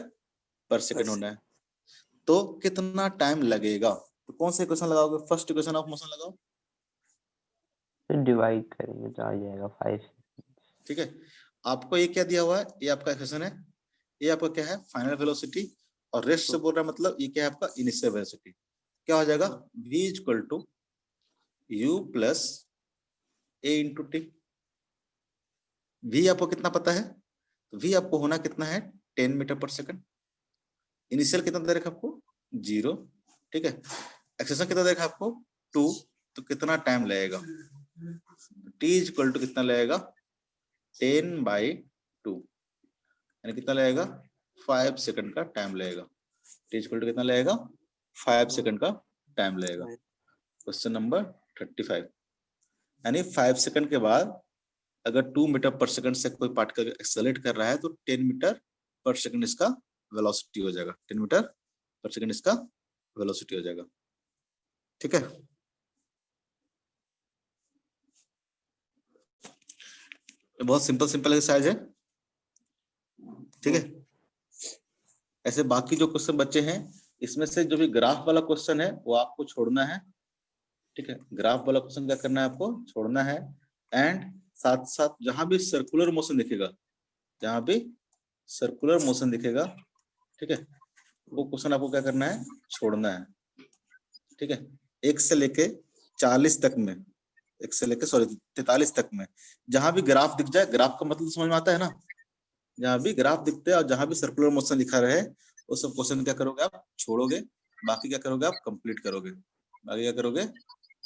पर सेकंड होना है। तो कितना टाइम लगेगा? तो कौन सा इक्वेशन लगाओगे? फर्स्ट इक्वेशन ऑफ मोशन लगाओ। तो डिवाइड करेंगे तो आ जाएगा 5। ठीक है, आपको ये क्या दिया हुआ है? ये आपका इक्वेशन है, ये आपका क्या है? Final velocity. और रेस्ट से बोल रहा है, मतलब ये क्या है आपका? Initial velocity. क्या हो जाएगा? v equal to u plus a into t. v आपको कितना पता है? तो v आपको होना कितना है? 10 मीटर पर सेकंड। इनिशियल कितना दे रखा आपको? 0। ठीक है, एक्सेलरेशन कितना दे रखा आपको? 2। तो कितना टाइम लगेगा? t इक्वल टू कितना लगेगा? 10/2, यानी कितना लगेगा? 5 सेकंड का टाइम लगेगा। t इक्वल टू कितना लगेगा? 5 सेकंड का टाइम लगेगा। क्वेश्चन नंबर 35, यानी 5 सेकंड के बाद अगर 2 मीटर पर सेकंड से कोई पार्टिकल एक्सेलरेट कर रहा है तो 10 मीटर पर सेकंड इसका वेलोसिटी हो जाएगा। 10 मीटर पर सेकंड इसका वेलोसिटी हो जाएगा। ठीक है, बहुत सिंपल सिंपल एक्सरसाइज है। ठीक है, ऐसे बाकी जो क्वेश्चन बच्चे हैं, इसमें से जो भी ग्राफ वाला क्वेश्चन है वो आपको छोड़ना है। ठीक है, ग्राफ वाला क्वेश्चन क्या करना है? आपको छोड़ना है। एंड साथ साथ जहां भी सर्कुलर मोशन दिखेगा, जहां भी सर्कुलर मोशन दिखेगा, ठीक है, वो क्वेश्चन आपको क्या करना है? छोड़ना है। ठीक है, 1 से लेके 40 तक में, 1 से लेके 43 तक में जहां भी ग्राफ दिख जाए, ग्राफ का मतलब समझ में आता है ना? जहां भी ग्राफ दिखते हैं और जहां भी सर्कुलर मोशन लिखा रहे, वो सब क्वेश्चन क्या करोगे आप? छोड़ोगे। बाकी क्या करोगे आप? कंप्लीट करोगे। बाकी क्या करोगे?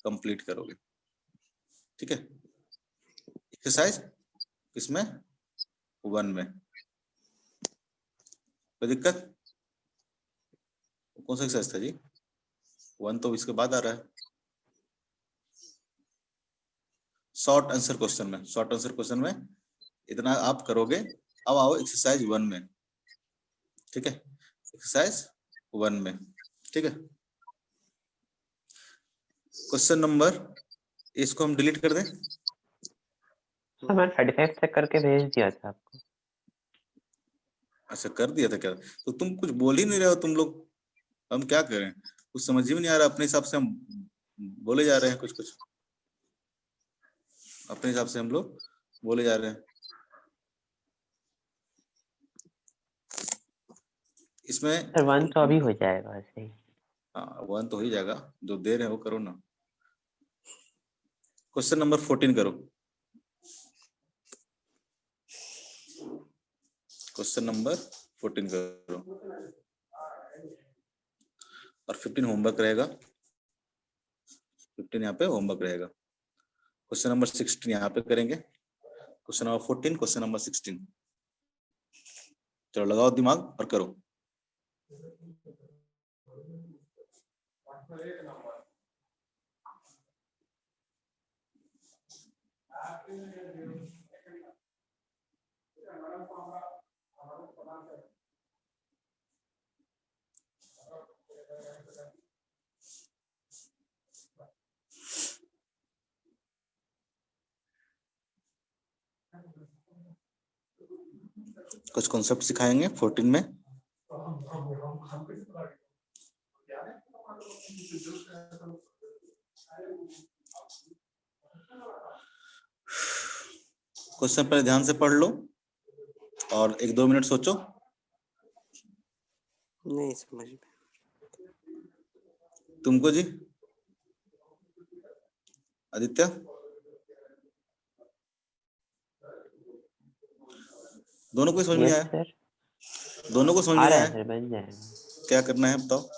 कंप्लीट करोगे। ठीक है, एक्सरसाइज किसमें? 1 में। कोई दिक्कत? कौन सा एक्सरसाइज था जी? 1 तो इसके बाद आ रहा है। शॉर्ट आंसर क्वेश्चन में, शॉर्ट आंसर क्वेश्चन में इतना आप करोगे। अब आओ एक्सरसाइज 1 में। ठीक है, एक्सरसाइज 1 में। ठीक है, क्वेश्चन नंबर, इसको हम डिलीट कर दें। मैं 35 तक करके भेज दिया था आपको। अच्छा, कर दिया था क्या? तो तुम कुछ बोल ही नहीं रहे हो तुम लोग, हम क्या करें? कुछ समझ ही नहीं आ रहा, अपने हिसाब से हम बोले जा रहे हैं, कुछ कुछ अपने हिसाब से हम लोग बोले जा रहे हैं। इसमें 1 तो अभी हो जाएगा ऐसे ही। हाँ, 1 तो हो ही जाएगा, जो दे रहे हैं वो करो ना। क्वेश्चन नंबर 14 करो। क्वेश्चन नंबर 14 करो, और 15 होमवर्क रहेगा। 15 यहाँ पे होमवर्क रहेगा। क्वेश्चन नंबर 16 यहाँ पे करेंगे। Question number 14, question number 16। चलो लगाओ दिमाग और करो। कुछ कॉन्सेप्ट सिखाएंगे 14 में। क्वेश्चन पहले ध्यान से पढ़ लो और 1-2 मिनट सोचो। नहीं समझ में। तुमको जी? आदित्य? दोनों को समझ में यस आया? सर, दोनों को समझ आ में रहा आया? है सर, बन जाएगा। क्या करना है बताओ?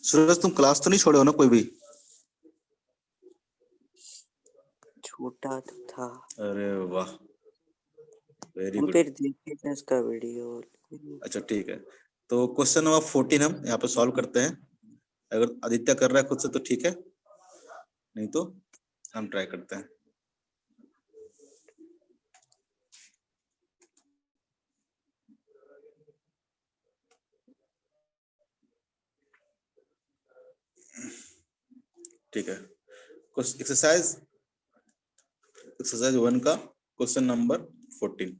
सूरज, तुम क्लास तो नहीं छोड़े हो ना कोई भी? छोटा तो था। अरे वाह, वेरी हम गुड। फिर देखे थे उसका वीडियो। अच्छा ठीक है, तो क्वेश्चन नंबर 14 हम यहाँ पे सॉल्व करते हैं। अगर आदित्य कर रहा है खुद से तो ठीक है, नहीं तो हम ट्राई करते हैं। ठीक है, एक्सरसाइज 1 का क्वेश्चन नंबर 14।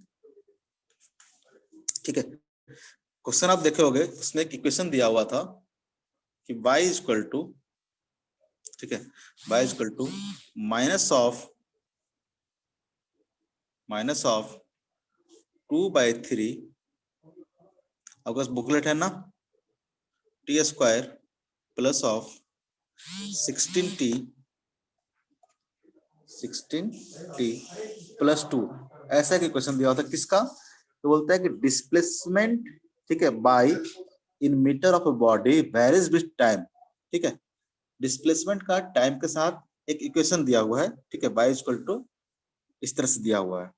ठीक है, क्वेश्चन आप देखे होगे, उसमें एक इक्वेशन दिया हुआ था कि y इज इक्वल टू, ठीक है, y is equal to minus of 2/3, आपके पास बुकलेट है ना, t square plus of 16t plus 2, ऐसा एक क्वेश्चन दिया होता है किसका, तो बोलता है कि डिस्प्लेसमेंट, ठीक है, by in metre of a body varies with time. ठीक है, डिस्प्लेसमेंट का टाइम के साथ एक इक्वेशन दिया हुआ है, ठीक है, y इक्वल टू इस तरह से दिया हुआ है।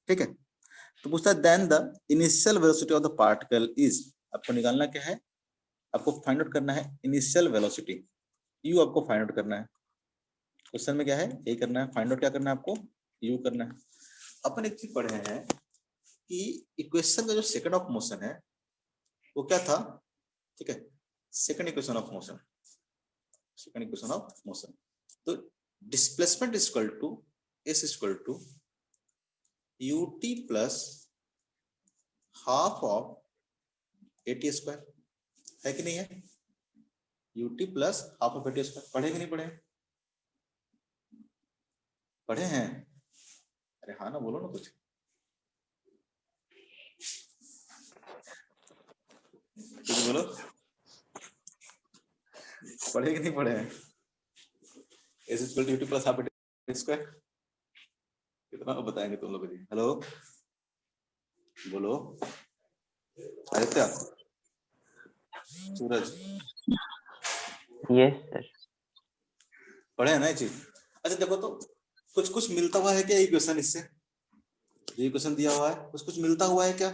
ठीक है, तो पूछता है then the initial velocity of the particle is, आपको निकालना क्या है, आपको फाइंड आउट करना है इनिशियल वेलोसिटी, u आपको फाइंड आउट करना है। क्वेश्चन में क्या है, यही करना है, फाइंड आउट क्या करना है आपको, u करना है। अपन एक चीज पढ़े हैं कि इक्वेशन का जो सेकंड ऑफ मोशन है वो क्या था, ठीक है, second equation of motion, second equation of motion, तो displacement is equal to s equal to ut plus half of at square, है कि नहीं है, ut plus half of at square, पढ़े कि नहीं पढ़े, पढ़े हैं, अरे हाँ ना, बोलो ना कुछ, कुछ बोलो, पढ़े कि नहीं पढ़े हैं, s equal to ut plus half at square, कितना बताएंगे तुम लोग जी, हेलो बोलो, आदित्य, सूरज, यस सर। पढ़े है ना ये चीज। अच्छा देखो तो कुछ कुछ मिलता हुआ है क्या इक्वेशन इससे, जो इक्वेशन दिया हुआ है कुछ कुछ मिलता हुआ है क्या,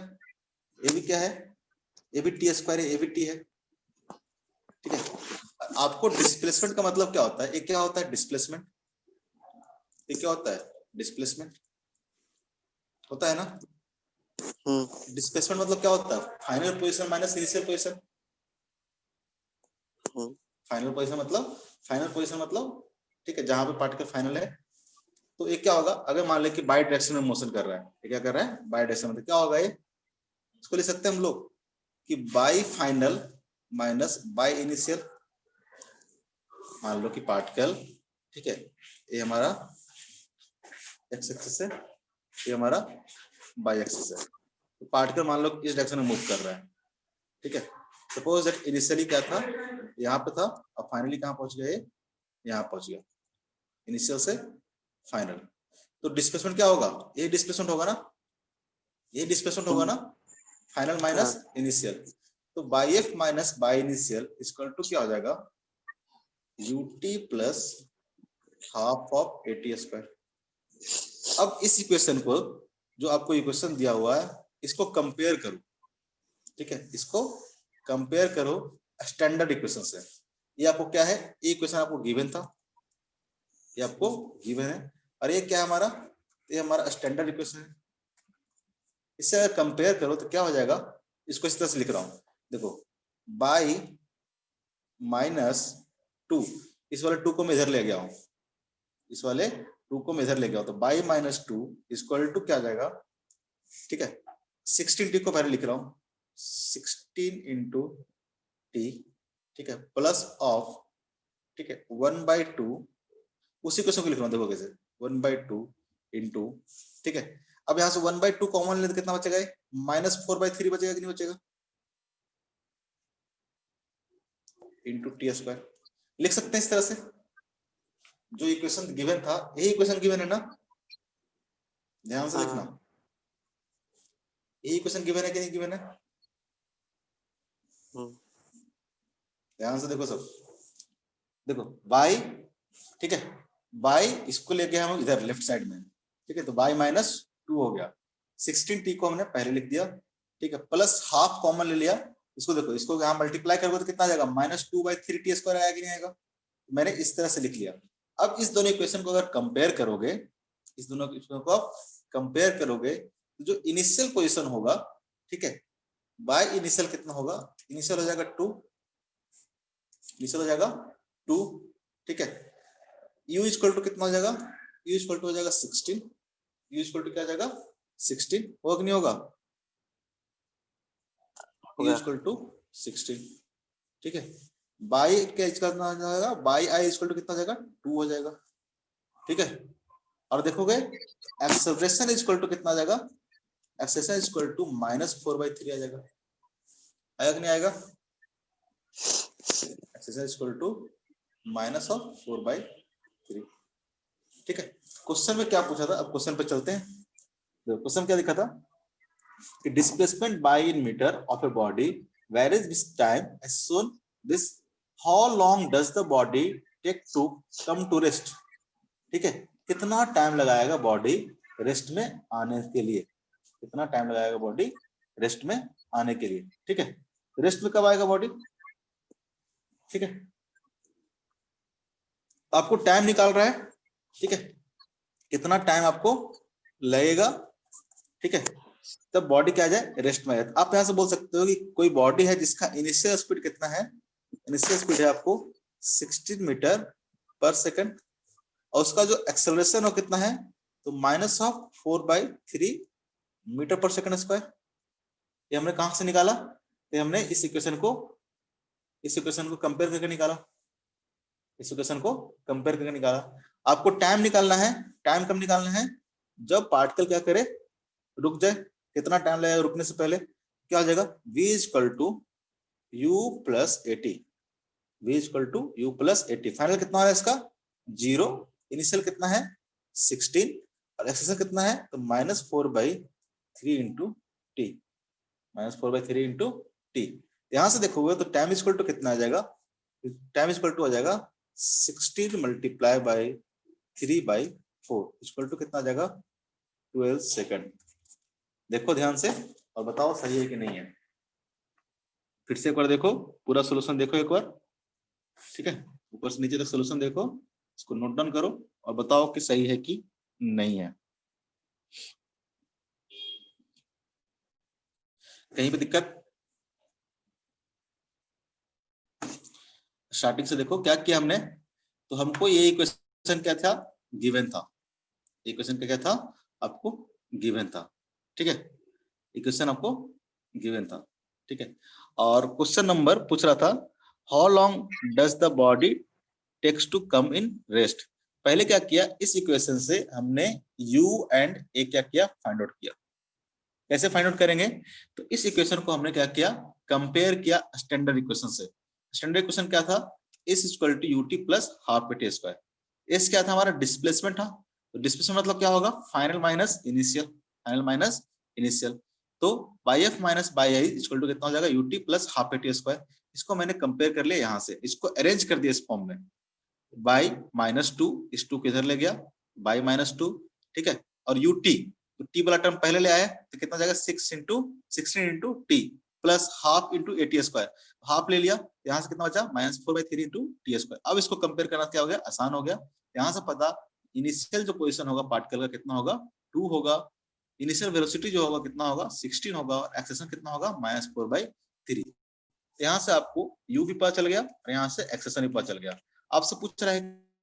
ये भी क्या है, ये भी टी स्क्वायर है, ये भी टी है। ठीक है, आपको डिस्प्लेसमेंट का मतलब क्या होता है, ये क्या होता है डिस्प्लेसमेंट, ये क्या होता है डिस्प्लेसमेंट, होता है ना, डिस्प्लेसमेंट मतलब क्या होता है, final position minus initial position, final position मतलब, फाइनल पोजीशन मतलब, ठीक है, जहां पे पार्टिकल फाइनल है, तो ये क्या होगा, अगर मान ले कि बाई डायरेक्शन में मोशन कर रहा है, ये क्या कर रहा है बाई डायरेक्शन में, तो क्या होगा ये, इसको लिख सकते हैं हम लोग कि by final minus y initial. मान लो कि पार्टिकल, ठीक है, ये हमारा एक्स एक्सिस है, ये हमारा बाई एक्सिस है, तो पार्टिकल मान लो इस डायरेक्शन में मूव कर रहा है। ठीक है, सपोज दैट इनिशियली क्या था, यहाँ पे था, और फाइनली कहाँ पहुंच गए, यहाँ पहुंच गया, इनिशियल से फाइनल, तो डिस्प्लेसमेंट क्या होगा, ये डिस्प्लेसमेंट होगा ना, ये डिस्प्लेसमेंट होगा ना, फाइनल माइनस इनिशियल, तो by F minus y initial equal to क्या हो जाएगा, ut plus half of at square. अब इस इक्वेशन को, जो आपको इक्वेशन दिया हुआ है, इसको कंपेयर करो, ठीक है, इसको कंपेयर करो स्टैंडर्ड इक्वेशन से। ये आपको क्या है, ये इक्वेशन आपको गिवन था, ये आपको गिवन है, और ये क्या है हमारा, ये हमारा स्टैंडर्ड इक्वेशन है। इससे अगर कंपेयर करो तो क्या हो जाएगा, इसको इस तरह से लिख रहा हूं, देखो बाई माइनस 2, इस वाले 2 को मैं इधर ले गया हूं, इस वाले 2 को मैं इधर ले गया हूं, तो बाई माइनस 2 इक्वल टू क्या आ जाएगा, ठीक है, 16t को पहले लिख रहा हूं, 16 इंटू टी, ठीक है, प्लस ऑफ, ठीक है, 1/2, उसी क्वेश्चन को लिख रहा हूं, देखो कैसे 1/2 इंटू, ठीक है, अब यहां से 1/2 कॉमन ले तो कितना बचेगा, -4/3 बचेगा कि नहीं बचेगा, इंटू टी स्क्वायर, लिख सकते हैं इस तरह से, जो इक्वेशन गिवन था यही इक्वेशन गिवन है ना, ध्यान से लिखना, यही इक्वेशन गिवन है कि नहीं गिवन है, ध्यान से देखो सब, देखो y, ठीक है, बाई इसको लेके हम इधर लेफ्ट साइड में, ठीक है, तो बाई माइनस 2 हो गया, 16t को हमने पहले लिख दिया, ठीक है, प्लस हाफ कॉमन ले लिया, इसको देखो, इसको यहाँ मल्टीप्लाई करोगे तो कितना आ जाएगा, -2/3t² आएगा कि नहीं आएगा, मैंने इस तरह से लिख लिया। अब इस दोनों इक्वेशन को अगर कंपेयर करोगे, इस दोनों इक्वेशन को आप कंपेयर करोगे, तो जो इनिशियल पोजीशन होगा, ठीक है, बाय इनिशियल कितना होगा, इनिशियल हो जाएगा 2, इनिशियल हो जाएगा 2, ठीक है, u इक्वल टू कितना हो जाएगा, u इक्वल टू हो जाएगा 16, u इक्वल टू क्या हो जाएगा 16, होगा कि नहीं होगा, u इक्वल टू 16, ठीक है, बाई क्या कितना हो जाएगा, बाई i इक्वल टू कितना हो जाएगा 2 हो जाएगा, ठीक है, और देखोगे एक्सेलरेशन इक्वल टू कितना आ जाएगा, एक्सेलरेशन इक्वल टू -4/3 आ जाएगा, आएगा कि नहीं आएगा, एक्सेलरेशन इक्वल टू -4/3, ठीक है। क्वेश्चन में क्या पूछा था, अब क्वेश्चन पे चलते हैं। क्वेश्चन क्या लिखा था कि displacement by in metre of a body varies with time as shown this, how long does the body take to come to rest, ठीक है, कितना टाइम लगाएगा बॉडी रेस्ट में आने के लिए, कितना टाइम लगाएगा बॉडी रेस्ट में आने के लिए, ठीक है, रेस्ट में कब आएगा बॉडी, ठीक है, आपको टाइम निकाल रहा है, ठीक है, कितना टाइम आपको लगेगा, ठीक है, तब बॉडी क्या आ जाए रेस्ट में आए। आप यहां से बोल सकते हो कि कोई बॉडी है जिसका इनिशियल स्पीड कितना है, इनिशियल स्पीड है आपको 16 मीटर पर सेकंड, और उसका जो एक्सेलरेशन हो कितना है, तो -4/3 मीटर पर सेकंड स्क्वायर। ये हमने कहां से निकाला, तो हमने इस इक्वेशन को कंपेयर करके निकाला, इस इक्वेशन को कंपेयर करके निकाला। आपको टाइम निकालना है, टाइम कब निकालना है, जब पार्टिकल क्या करे, रुक जाए, कितना टाइम लगेगा रुकने से पहले, क्या हो जाएगा, v equal to u plus 80, v equal to u plus 80, final कितना है इसका 0, इनिशियल कितना है 16, और एक्सेलरेशन कितना है, तो -4/3 इंटू टी, -4/3 इंटू टी। यहां से देखोगे तो टाइम इक्वल टू कितना आ जाएगा, टाइम इक्वल टू आ जाएगा 16 मल्टीप्लाई बाय 3/4 इक्वल टू कितना आ जाएगा 12 सेकंड। देखो ध्यान से और बताओ सही है कि नहीं है, फिर से एक बार देखो, पूरा सोल्यूशन देखो एक बार, ठीक है, ऊपर से नीचे तक सोल्यूशन देखो, इसको नोट डाउन करो और बताओ कि सही है कि नहीं है, कहीं पे दिक्कत, स्टार्टिंग से देखो क्या किया हमने, तो हमको ये इक्वेशन क्या था, गिवन था, इक्वेशन क्या था आपको गिवन था, ठीक है, इक्वेशन आपको गिवन था, ठीक है, और क्वेश्चन नंबर पूछ रहा था how long does the body takes to come in rest. पहले क्या किया, इस इक्वेशन से हमने u एंड a क्या किया, फाइंड आउट किया। कैसे फाइंड आउट करेंगे, तो इस इक्वेशन को हमने क्या किया, कंपेयर किया स्टैंडर्ड इक्वेशन से। स्टैंडर्ड इक्वेशन क्या था, s equal to ut plus half T square. s क्या था हमारा, डिस्प्लेसमेंट था, तो डिस्प्लेसमेंट मतलब क्या होगा, final minus initial, final minus initial, तो by F minus by I equal to कितना हो जाएगा, ut plus half T square. इसको मैंने कंपेयर कर लिया, यहाँ से इसको अरेंज कर दिया इस फॉर्म में, बाई -2, इस 2 किधर ले गया, बाई -2, ठीक है, और ut, तो t वाला टर्म पहले ले आया, तो कितना जाएगा 16 into t plus half into eighty square, half ले लिया, यहाँ से कितना बचा -4/3 इंटू टी स्क्वायर। अब इसको कंपेयर करना क्या हो गया, आसान हो गया, यहाँ से पता इनिशियल जो पोजीशन होगा पार्टिकल का कितना होगा 2 होगा, इनिशियल वेलोसिटी जो होगा कितना होगा 16 होगा, और एक्सेलरेशन कितना होगा -4/3। यहाँ से आपको u भी पता चल गया और यहाँ से एक्सेलरेशन भी पता चल गया। आपसे पूछ रहा है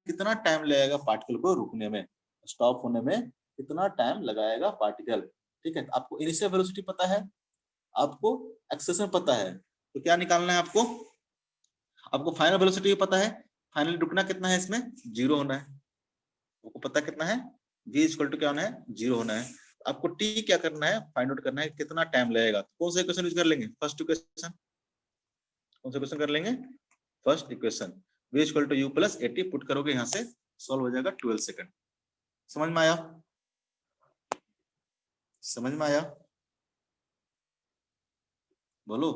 कितना टाइम लगेगा पार्टिकल को रुकने में, स्टॉप होने में कितना टाइम लगाएगा पार्टिकल, ठीक है, आपको इनिशियल वेलोसिटी पता है, आपको एक्सेलरेशन पता है, तो क्या निकालना है आपको, आपको फाइनल वेलोसिटी पता है, फाइनल रुकना कितना है, इसमें 0 होना है, आपको पता कितना है, v इक्वल टू क्या होना है 0 होना है, आपको t क्या करना है, फाइंड आउट करना है कितना टाइम लगेगा। कौन सा इक्वेशन यूज कर लेंगे, फर्स्ट इक्वेशन, कौन सा इक्वेशन कर लेंगे, first equation, v equal to u plus 80 put करोगे, यहाँ से सॉल्व हो जाएगा 12 सेकंड। समझ में आया, समझ में आया, बोलो,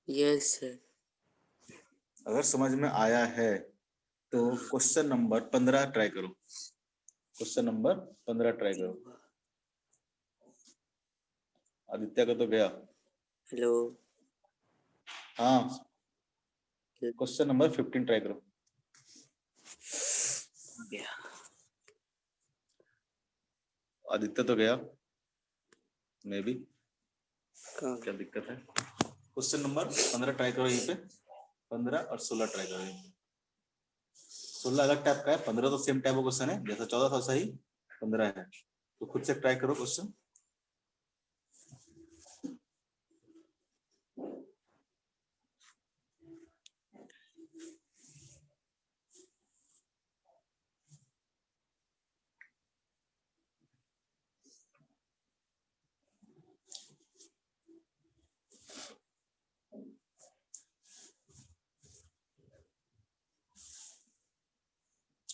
यस सर। अगर समझ में आया है तो क्वेश्चन नंबर 15 ट्राई करो। क्वेश्चन नंबर 15 ट्राई करो। आदित्य का तो गया। हेलो। हाँ, क्वेश्चन नंबर 15 ट्राई करो। गया। आदित्य तो गया, मे बी। कहाँ क्या दिक्कत है? क्वेश्चन नंबर 15 ट्राई करो यहीं पे। 15 और 16 ट्राई करो यहीं पे। 16 अलग टाइप का है, 15 तो सेम टाइप का क्वेश्चन है, जैसा 14 था सही 15 है। तो खुद से ट्राई करो क्वेश्चन।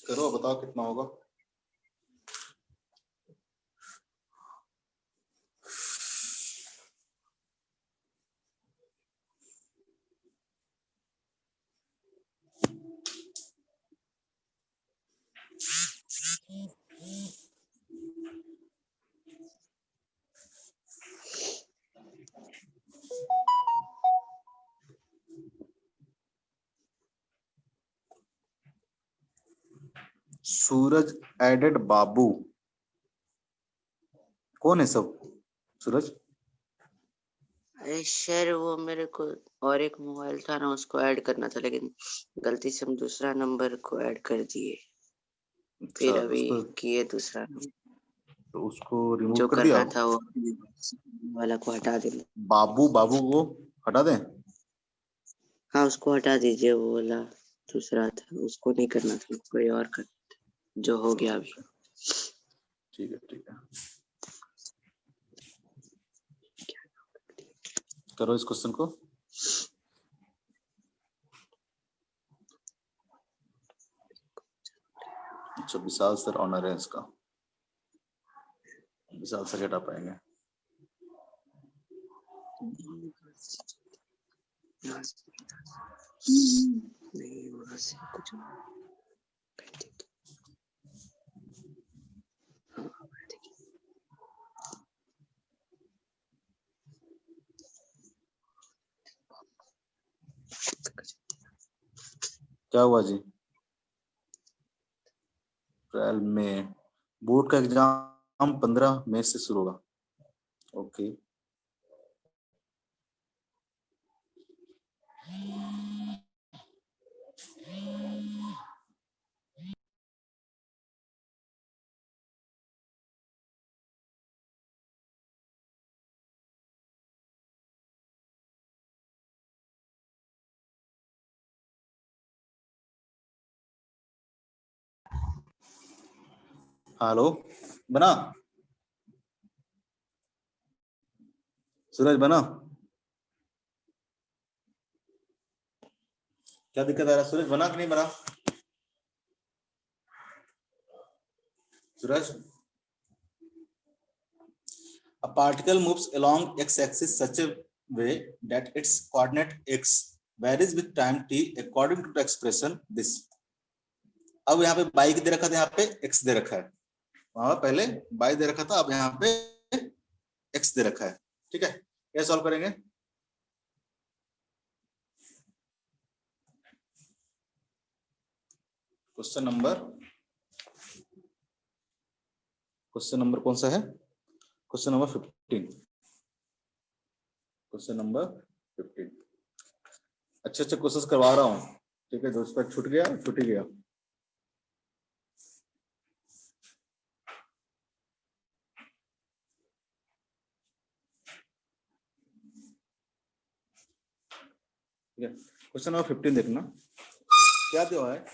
करो, बताओ कितना होगा। सूरज एडेड बाबू, कौन है सब? सूरज अरे सर वो मेरे को और एक मोबाइल था ना, उसको ऐड करना था, लेकिन गलती से हम दूसरा नंबर को ऐड कर दिए। फिर अच्छा, अभी किए दूसरा नंबर। तो उसको रिमूव जो कर दिया। करना था वो वाला को हटा देना। बाबू को हटा दें। हाँ उसको हटा दीजिए, वो वाला दूसरा था उसको नहीं करना था, कोई और कर जो हो गया अभी। ठीक है ठीक है, करो इस क्वेश्चन को। अच्छा, विशाल सर ऑनर है इसका, विशाल सर हटा पाएंगे। नहीं वहाँ से कुछ क्या हुआ जी? अप्रैल में बोर्ड का एग्जाम 15 मई से शुरू होगा। ओके, हेलो बना, सूरज बना, क्या दिक्कत आ रहा है? सूरज बना कि नहीं बना? सूरज, a particle moves along x-axis such a way that its coordinate x varies with time t according to the expression this। अब यहाँ पे y दे रखा था, यहाँ पे x दे रखा है। वहां पहले y दे रखा था, अब यहाँ पे x दे रखा है। ठीक है, क्या सॉल्व करेंगे? क्वेश्चन नंबर कौन सा है? Question number 15। Question number 15। अच्छे कोशिश करवा रहा हूँ, ठीक है? जो उस पर छूट गया छूट ही गया। ठीक है, क्वेश्चन नंबर 15 देखना क्या दिया है।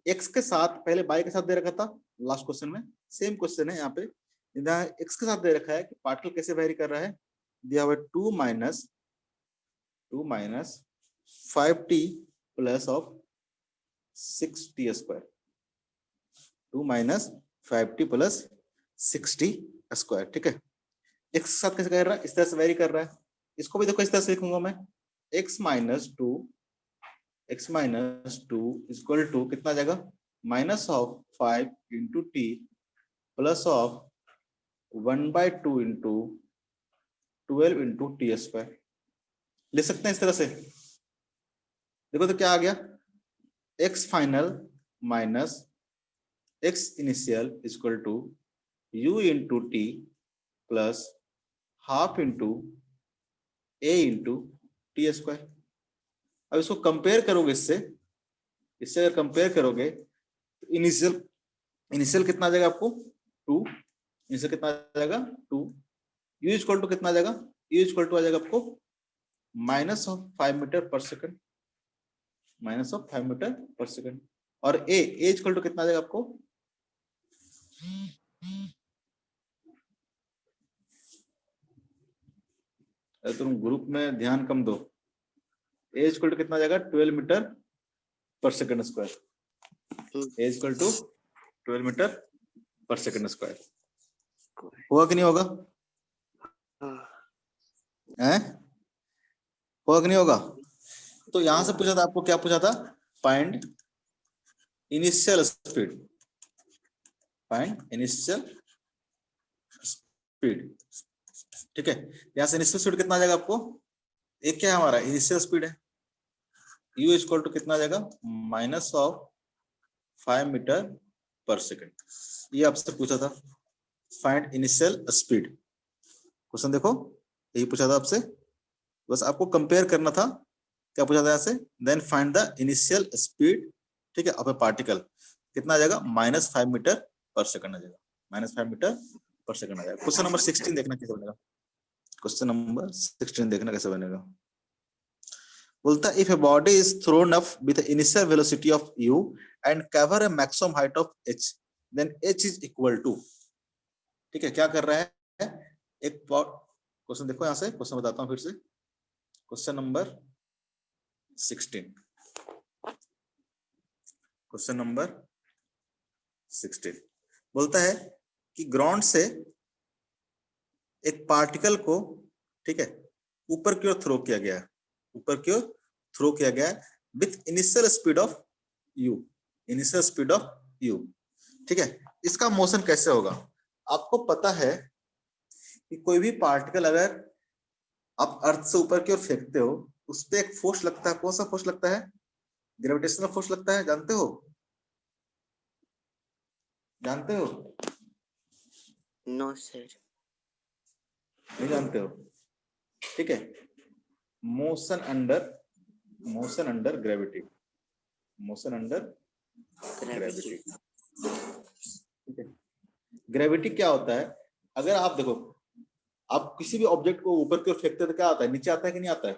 एक्स के साथ पहले बाई के साथ दे रखा था लास्ट क्वेश्चन में, सेम क्वेश्चन है यहाँ पे। एक्स के साथ दे रखा है कि पार्टिकल कैसे वेरी कर रहा है। दिया हुआ 2 minus 5t plus of 6t square. 2 minus 5t plus 6t square. ठीक है, एक्स के साथ कैसे कर रहा है? इस तरह से वेरी कर रहा है। इसको भी देखो इस तरह से लिखूंगा मैं, x minus 2 x minus 2 equal to कितना आ जाएगा, minus of 5 into t plus of 1/2 into 12 into t square. लिख सकते हैं इस तरह से। देखो तो क्या आ गया, x final minus x initial equal to u into t plus half into a into t square. अब इसको कंपेयर करोगे इससे अगर कंपेयर करोगे तो इनिशियल कितना आ जाएगा आपको 2, इनिशियल कितना आ जाएगा 2, u इक्वल टू कितना आ जाएगा, u इक्वल टू आ जाएगा आपको minus of 5 metre per second, minus of 5 metre per second. और a इक्वल टू कितना आ जाएगा आपको, अरे तुम ग्रुप में ध्यान कम दो, a इक्वल टू कितना आ जाएगा 12 metre per second square, a equal to 12 metre per second square. होगा कि नहीं होगा, हैं? होगा कि नहीं होगा? तो यहां से पूछा था आपको, क्या पूछा था, find initial speed, find initial speed. ठीक है, यहां से इनिशियल स्पीड कितना आ जाएगा आपको, एक क्या है हमारा इनिशियल स्पीड है, u इक्वल टू कितना आ जाएगा minus of 5 metre per second. ये आपसे पूछा था, फाइंड इनिशियल स्पीड। क्वेश्चन देखो, यही पूछा था आपसे, बस आपको कंपेयर करना था। क्या पूछा था यहाँ से, then find the initial speed, ठीक है, ऑफ ए पार्टिकल। कितना आ जाएगा, -5 मीटर पर सेकंड आ जाएगा, -5 मीटर पर सेकंड आ जाएगा। क्वेश्चन नंबर 16 देखना कैसे बनेगा, क्वेश्चन नंबर 16 देखना कैसे बनेगा। बोलता if a body is thrown up with initial velocity of u and cover a maximum height of h, then h is equal to, ठीक है, क्या कर रहा है, एक क्वेश्चन देखो यहां से, क्वेश्चन बताता हूं फिर से, क्वेश्चन नंबर 16, क्वेश्चन नंबर 16 बोलता है कि ग्राउंड से एक पार्टिकल को, ठीक है, ऊपर की ओर थ्रो किया गया है, ऊपर की ओर थ्रो किया गया है with initial speed of u, initial speed of u, ठीक है। इसका मोशन कैसे होगा, आपको पता है कि कोई भी पार्टिकल अगर आप अर्थ से ऊपर की ओर फेंकते हो, उस पर एक फोर्स लगता है, कौन सा फोर्स लगता है, ग्रेविटेशनल फोर्स लगता है, जानते हो, जानते हो? नो सर, नहीं जानते हो, ठीक है। Motion under gravity, motion under gravity, ठीक है। ग्रेविटी क्या होता है, अगर आप देखो, आप किसी भी ऑब्जेक्ट को ऊपर की ओर फेंकते तो क्या आता है, नीचे आता है कि नहीं आता है,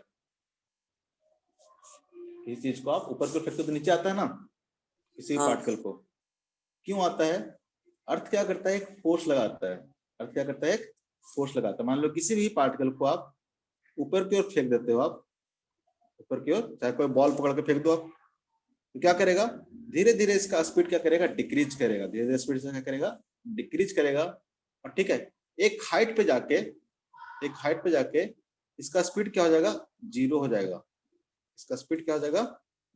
किसी चीज को आप ऊपर की ओर फेंकते तो नीचे आता है ना, किसी भी पार्टिकल को, क्यों आता है, अर्थ क्या करता है, एक फोर्स लगाता है, अर्थ क्या करता है, एक फोर्स लगाता है। मान लो किसी भी पार्टिकल को आप ऊपर की ओर फेंक देते हो, आप ऊपर की ओर, चाहे कोई बॉल पकड़ के फेंक दो आप, तो क्या करेगा, धीरे धीरे इसका स्पीड क्या करेगा, डिक्रीज करेगा, धीरे धीरे स्पीड से क्या करेगा, डिक्रीज करेगा। और ठीक है, एक हाइट पे जाके इसका स्पीड क्या हो जाएगा, 0 हो जाएगा, इसका स्पीड क्या हो जाएगा,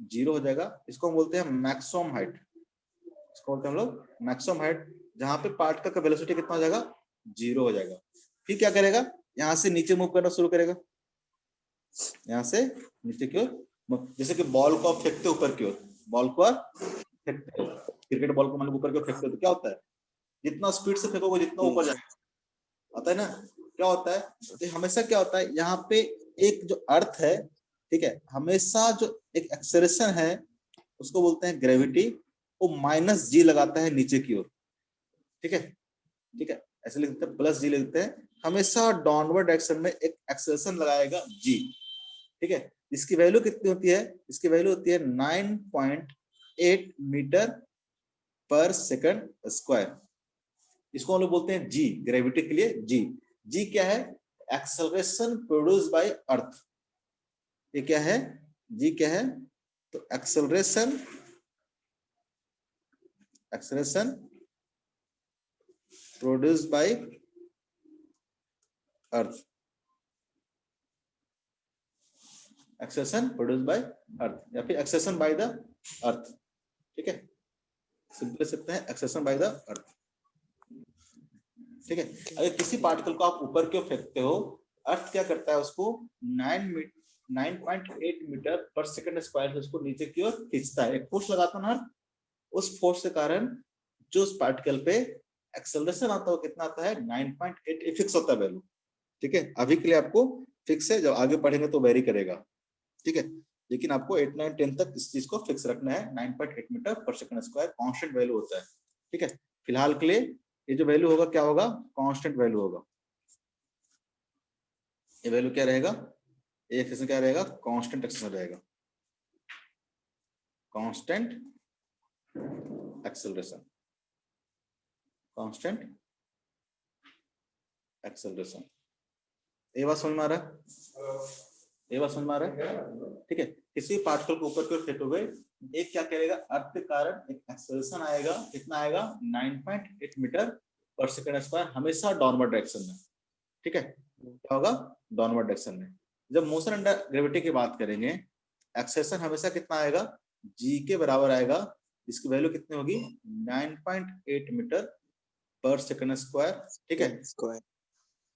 0 हो जाएगा। इसको हम बोलते हैं मैक्सिमम हाइट, इसको बोलते हैं हम लोग मैक्सिमम हाइट, जहां पे पार्टिकल का वेलोसिटी कितना हो जाएगा, 0 हो जाएगा। फिर क्या करेगा, यहाँ से नीचे मूव करना शुरू करेगा, यहाँ से नीचे की ओर, जैसे कि बॉल को आप फेंकते हो ऊपर की ओर, बॉल को आप फेंकते हो, क्रिकेट बॉल को मान लो ऊपर की ओर फेंकते हो, तो क्या होता है, जितना स्पीड से फेंकोगे जितना ऊपर जाएगा, आता है ना, क्या होता है, तो हमेशा क्या होता है, यहाँ पे एक जो अर्थ है, ठीक है, हमेशा जो एक एक्सेलरेशन है उसको बोलते हैं ग्रेविटी, वो -g लगाता है नीचे की ओर, ठीक है, ठीक है, ऐसे लिखते हैं +g लिखते हैं, हमेशा डाउनवर्ड डायरेक्शन में एक एक्सेलरेशन लगाएगा g, ठीक है। इसकी वैल्यू कितनी होती है, इसकी वैल्यू होती है 9.8 मीटर पर सेकंड स्क्वायर। इसको हम लोग बोलते हैं जी, ग्रेविटी के लिए जी। जी क्या है, एक्सेलरेशन प्रोड्यूस बाय अर्थ, ये क्या है, जी क्या है, तो acceleration produce by earth, acceleration produce by earth या फिर एक्सेलरेशन बाय द अर्थ, ठीक है, सिंपल सकते हैं एक्सेलरेशन बाय द अर्थ, ठीक है। अगर किसी पार्टिकल को आप ऊपर क्यों फेंकते हो, अर्थ क्या करता है उसको 9.8 मीटर पर सेकंड स्क्वायर से उसको नीचे की ओर खींचता है, एक फोर्स लगाता है ना, उस फोर्स के कारण जो उस पार्टिकल पे एक्सेलरेशन आता है वो कितना आता है 9.8 फिक्स होता है वैल्यू, ठीक है। अभी के लिए आपको फिक्स है, जब आगे पढ़ेंगे तो वेरी करेगा, ठीक है, लेकिन आपको 8, 9, 10 तक इस चीज को फिक्स रखना है। 9.8 metre per second square constant value होता है, ठीक है। फिलहाल के लिए ये जो वैल्यू होगा क्या होगा, कांस्टेंट वैल्यू होगा। ये वैल्यू क्या रहेगा, ये एक्सेलरेशन क्या रहेगा, कांस्टेंट एक्सेलरेशन रहेगा, कांस्टेंट एक्सेलरेशन, कांस्टेंट एक्सेलरेशन। ये बात समझ में आ रहा है, ये बात समझ में आ रहा है, ठीक है। किसी पार्टिकल को ऊपर की ओर फेंकोगे, एक क्या करेगा, अर्थ के कारण एक एक्सेलरेशन आएगा, कितना आएगा 9.8 मीटर पर सेकंड स्क्वायर, हमेशा डाउनवर्ड डायरेक्शन में, ठीक है। क्या होगा, डाउनवर्ड डायरेक्शन में। जब मोशन अंडर ग्रेविटी की बात करेंगे, एक्सेलरेशन हमेशा कितना आएगा, जी के बराबर आएगा, इसकी वैल्यू कितनी होगी 9.8 मीटर पर सेकंड स्क्वायर, ठीक है।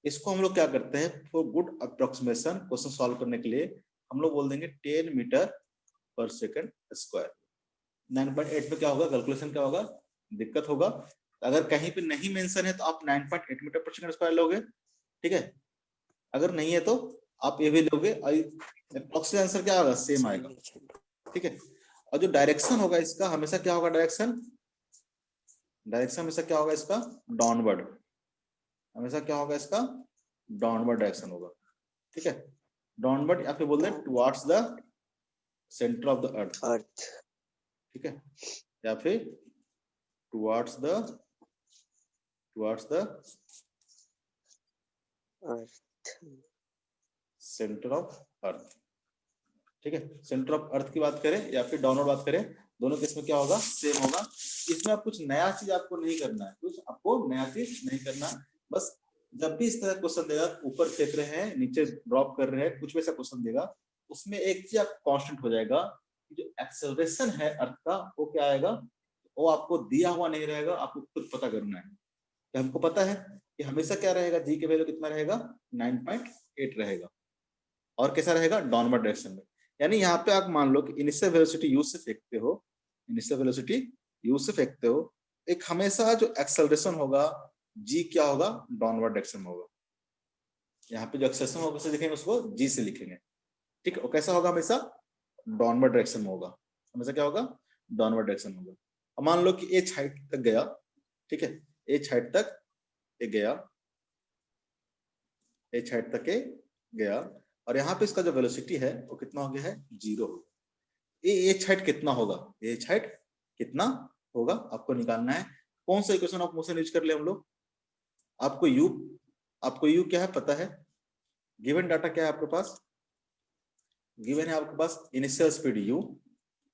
इसको हम लोग क्या करते हैं, for good approximation question solve करने के लिए हम लोग बोल देंगे 10 मीटर पर सेकंड स्क्वायर। 9.8 पे क्या होगा, कैलकुलेशन क्या होगा, दिक्कत होगा। अगर कहीं पे नहीं मेंशन है तो आप 9.8 मीटर पर सेकंड स्क्वायर लोगे, ठीक है। अगर नहीं है तो आप ये भी लोगे, अप्रोक्सीमेट आंसर क्या होगा, सेम आएगा, ठीक है। और जो डायरेक्शन होगा इसका हमेशा क्या होगा, डायरेक्शन हमेशा क्या होगा इसका, डाउनवर्ड, हमेशा क्या होगा इसका, डाउनवर्ड डायरेक्शन होगा, ठीक है। डाउनवर्ड या फिर बोल दें towards the centre of the earth, ठीक है, या फिर towards the centre of earth, ठीक है। सेंटर ऑफ अर्थ की बात करें या फिर डाउनवर्ड बात करें, दोनों केस में क्या होगा, सेम होगा। इसमें आप कुछ नया चीज आपको नहीं करना है, कुछ आपको नया चीज नहीं करना, बस जब भी इस तरह क्वेश्चन देगा, ऊपर फेंक रहे हैं नीचे ड्रॉप कर रहे हैं, कुछ वैसा क्वेश्चन देगा, उसमें एक चीज आप कांस्टेंट हो जाएगा, जो एक्सेलरेशन है अर्थ का वो क्या आएगा, वो आपको दिया हुआ नहीं रहेगा, आपको खुद पता करना है। तो हमको पता है कि हमेशा क्या रहेगा, जी के वैल्यू कितना रहेगा 9.8 रहेगा, और कैसा रहेगा, डाउनवर्ड डायरेक्शन में। यानी यहाँ पे आप मान लो कि इनिशियल वेलोसिटी यू से फेंकते हो, इनिशियल वेलोसिटी यू से फेंकते हो, एक हमेशा जो एक्सेलरेशन होगा जी क्या होगा, डाउनवर्ड डायरेक्शन में होगा। यहाँ पे जो एक्सेलरेशन होगा उसे लिखेंगे, उसको जी से लिखेंगे, ठीक है। और कैसा होगा, हमेशा डाउनवर्ड डायरेक्शन में होगा, हमेशा क्या होगा, डाउनवर्ड डायरेक्शन होगा। अब मान लो कि एच हाइट तक गया, ठीक है, एच हाइट तक गया, एच हाइट तक गया, और यहाँ पे इसका जो वेलोसिटी है वो कितना हो गया है, 0 हो गया। ये एच हाइट कितना होगा, एच हाइट कितना होगा आपको निकालना है। कौन सा इक्वेशन ऑफ मोशन यूज कर ले हम लोग, आपको यू क्या है पता है, गिवन डाटा क्या है आपके पास, गिवन है आपके पास इनिशियल स्पीड यू,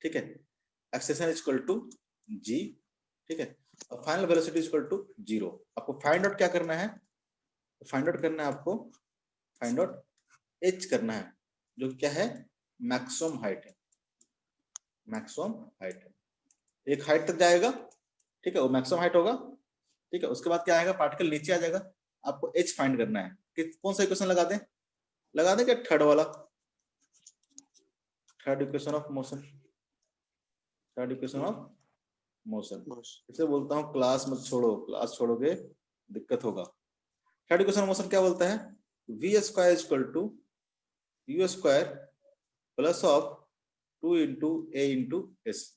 ठीक है, acceleration is equal to g, ठीक है, और final velocity is equal to 0। आपको फाइंड आउट क्या करना है, फाइंड आउट करना है आपको, फाइंड आउट एच करना है, जो क्या है मैक्सिमम हाइट है, मैक्सिमम हाइट है, एक हाइट तक जाएगा, ठीक है, वो मैक्सिमम हाइट होगा, ठीक है। उसके बाद क्या आएगा, पार्टिकल नीचे आ जाएगा, आपको एच फाइंड करना है कि कौन सा इक्वेशन लगा दें क्या, थर्ड वाला, third equation of motion, third equation of motion. इसे बोलता हूँ क्लास मत छोड़ो, क्लास छोड़ोगे दिक्कत होगा। थर्ड इक्वेशन ऑफ मोशन क्या बोलता है, v square is equal to u square plus of 2 into a into s.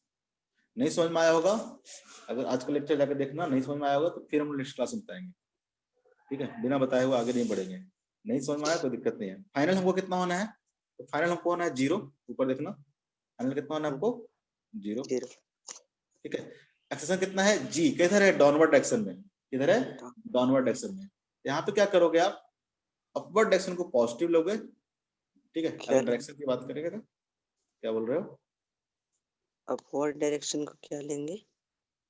नहीं समझ में आया होगा, अगर आज का लेक्चर जाकर देखना, नहीं समझ में आया होगा तो फिर हम नेक्स्ट क्लास में बताएंगे, ठीक है, बिना बताए हुए आगे नहीं बढ़ेंगे। नहीं समझ में आया कोई दिक्कत नहीं है। फाइनल हमको कितना होना है, तो फाइनल हमको होना है 0, ऊपर देखना, फाइनल कितना होना है आपको 0, ठीक है। एक्सेलरेशन कितना है, जी किधर है, डाउनवर्ड डायरेक्शन में, किधर है, डाउनवर्ड डायरेक्शन में। यहाँ पे क्या करोगे आप, अपवर्ड डायरेक्शन को पॉजिटिव लोगे, ठीक है। अगर डायरेक्शन की बात करेंगे तो क्या बोल रहे हो, अपवर्ड डायरेक्शन को क्या लेंगे,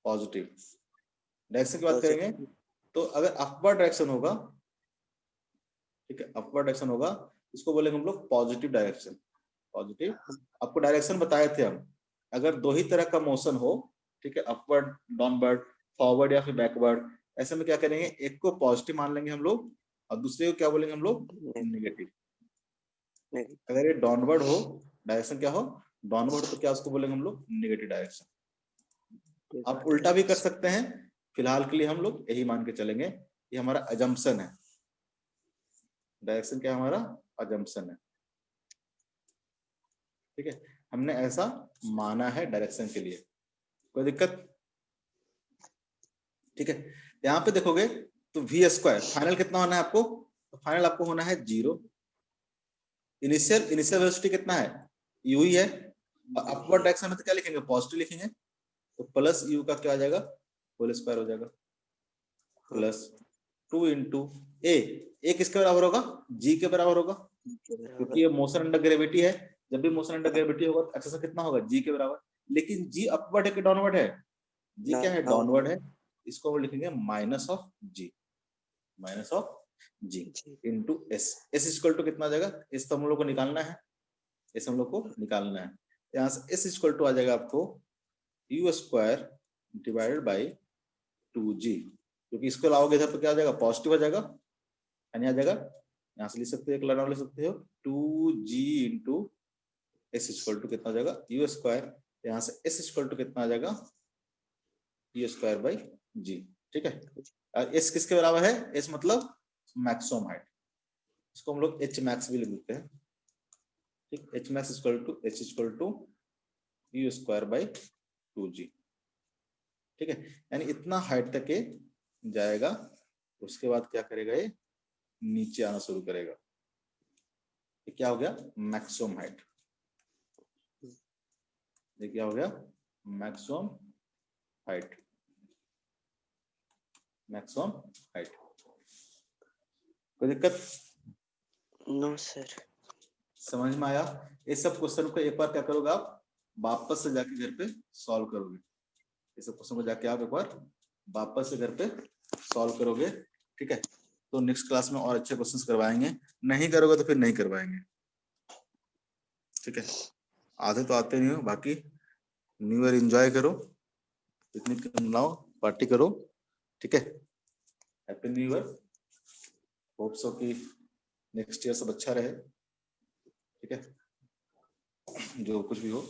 पॉजिटिव डायरेक्शन की बात करेंगे तो अगर अपवर्ड डायरेक्शन होगा, ठीक है, अपवर्ड डायरेक्शन होगा, इसको बोलेंगे हम लोग पॉजिटिव डायरेक्शन, पॉजिटिव। आपको डायरेक्शन बताए थे हम, अगर दो ही तरह का मोशन हो, ठीक है, अपवर्ड डाउनवर्ड फॉरवर्ड या फिर बैकवर्ड, ऐसे में क्या करेंगे, एक को पॉजिटिव मान लेंगे हम लोग और दूसरे को क्या बोलेंगे हम लोग, नेगेटिव। अगर ये डाउनवर्ड हो, डायरेक्शन क्या हो, डाउनवर्ड, तो क्या उसको बोलेंगे हम लोग, नेगेटिव डायरेक्शन। आप उल्टा भी कर सकते हैं, फिलहाल के लिए हम लोग यही मान के चलेंगे, ये हमारा अजम्पशन है। डायरेक्शन क्या हमारा अजम्पशन है, ठीक है, हमने ऐसा माना है डायरेक्शन के लिए, कोई दिक्कत, ठीक है। यहाँ पे देखोगे तो वी स्क्वायर फाइनल कितना होना है आपको, तो फाइनल आपको होना है 0। इनिशियल वेलोसिटी कितना है, यू ही है, अपवर्ड डायरेक्शन में तो क्या लिखेंगे, पॉजिटिव लिखेंगे, तो प्लस यू का क्या आ जाएगा, होल स्क्वायर हो जाएगा, प्लस 2 इंटू ए किसके बराबर होगा, जी के बराबर होगा, क्योंकि ये मोशन अंडर ग्रेविटी है, जब भी मोशन अंडर ग्रेविटी होगा तो एक्सेलरेशन कितना होगा, जी के बराबर। लेकिन जी अपवर्ड है कि डाउनवर्ड है, जी क्या है, डाउनवर्ड है, इसको हम लिखेंगे minus of g, minus of g into s. S equal to कितना आ जाएगा, एस तो हम लोग को निकालना है, एस हम लोग को निकालना है, यहाँ से एस इक्वल टू आ जाएगा आपको you square divided by 2g, क्योंकि इसको लाओगे इधर तो क्या आ जाएगा, पॉजिटिव आ जाएगा, यानी आ जाएगा, यहाँ से लिख सकते हो, एक लाइन ले सकते हो, 2g into s equal to कितना आ जाएगा, यू स्क्वायर, यहाँ से एस इक्वल टू कितना आ जाएगा, यू स्क्वायर बाई जी, ठीक है। और एस किसके बराबर है, एस मतलब मैक्सिमम हाइट, इसको हम लोग एच मैक्स भी लिखते हैं, ठीक, h max equal to u square by 2g, ठीक है, यानी इतना हाइट तक के जाएगा, उसके बाद क्या करेगा, ये नीचे आना शुरू करेगा, ये क्या हो गया, मैक्सिमम हाइट, ये क्या हो गया, मैक्सिमम हाइट, मैक्सिमम हाइट। कोई दिक्कत, नो सर। समझ में आया। ये सब क्वेश्चन को एक बार क्या करोगे आप, वापस से जाके घर पे सॉल्व करोगे, ये सब क्वेश्चन को जाके आप एक बार वापस से घर पे सॉल्व करोगे, ठीक है। तो नेक्स्ट क्लास में और अच्छे क्वेश्चंस करवाएंगे, नहीं करोगे तो फिर नहीं करवाएंगे, ठीक है। आधे तो आते नहीं हो, बाकी न्यू ईयर एंजॉय करो, पिकनिक मनाओ, पार्टी करो, ठीक है। Happy new year, hope so कि नेक्स्ट ईयर सब अच्छा रहे, ठीक है, जो कुछ भी हो।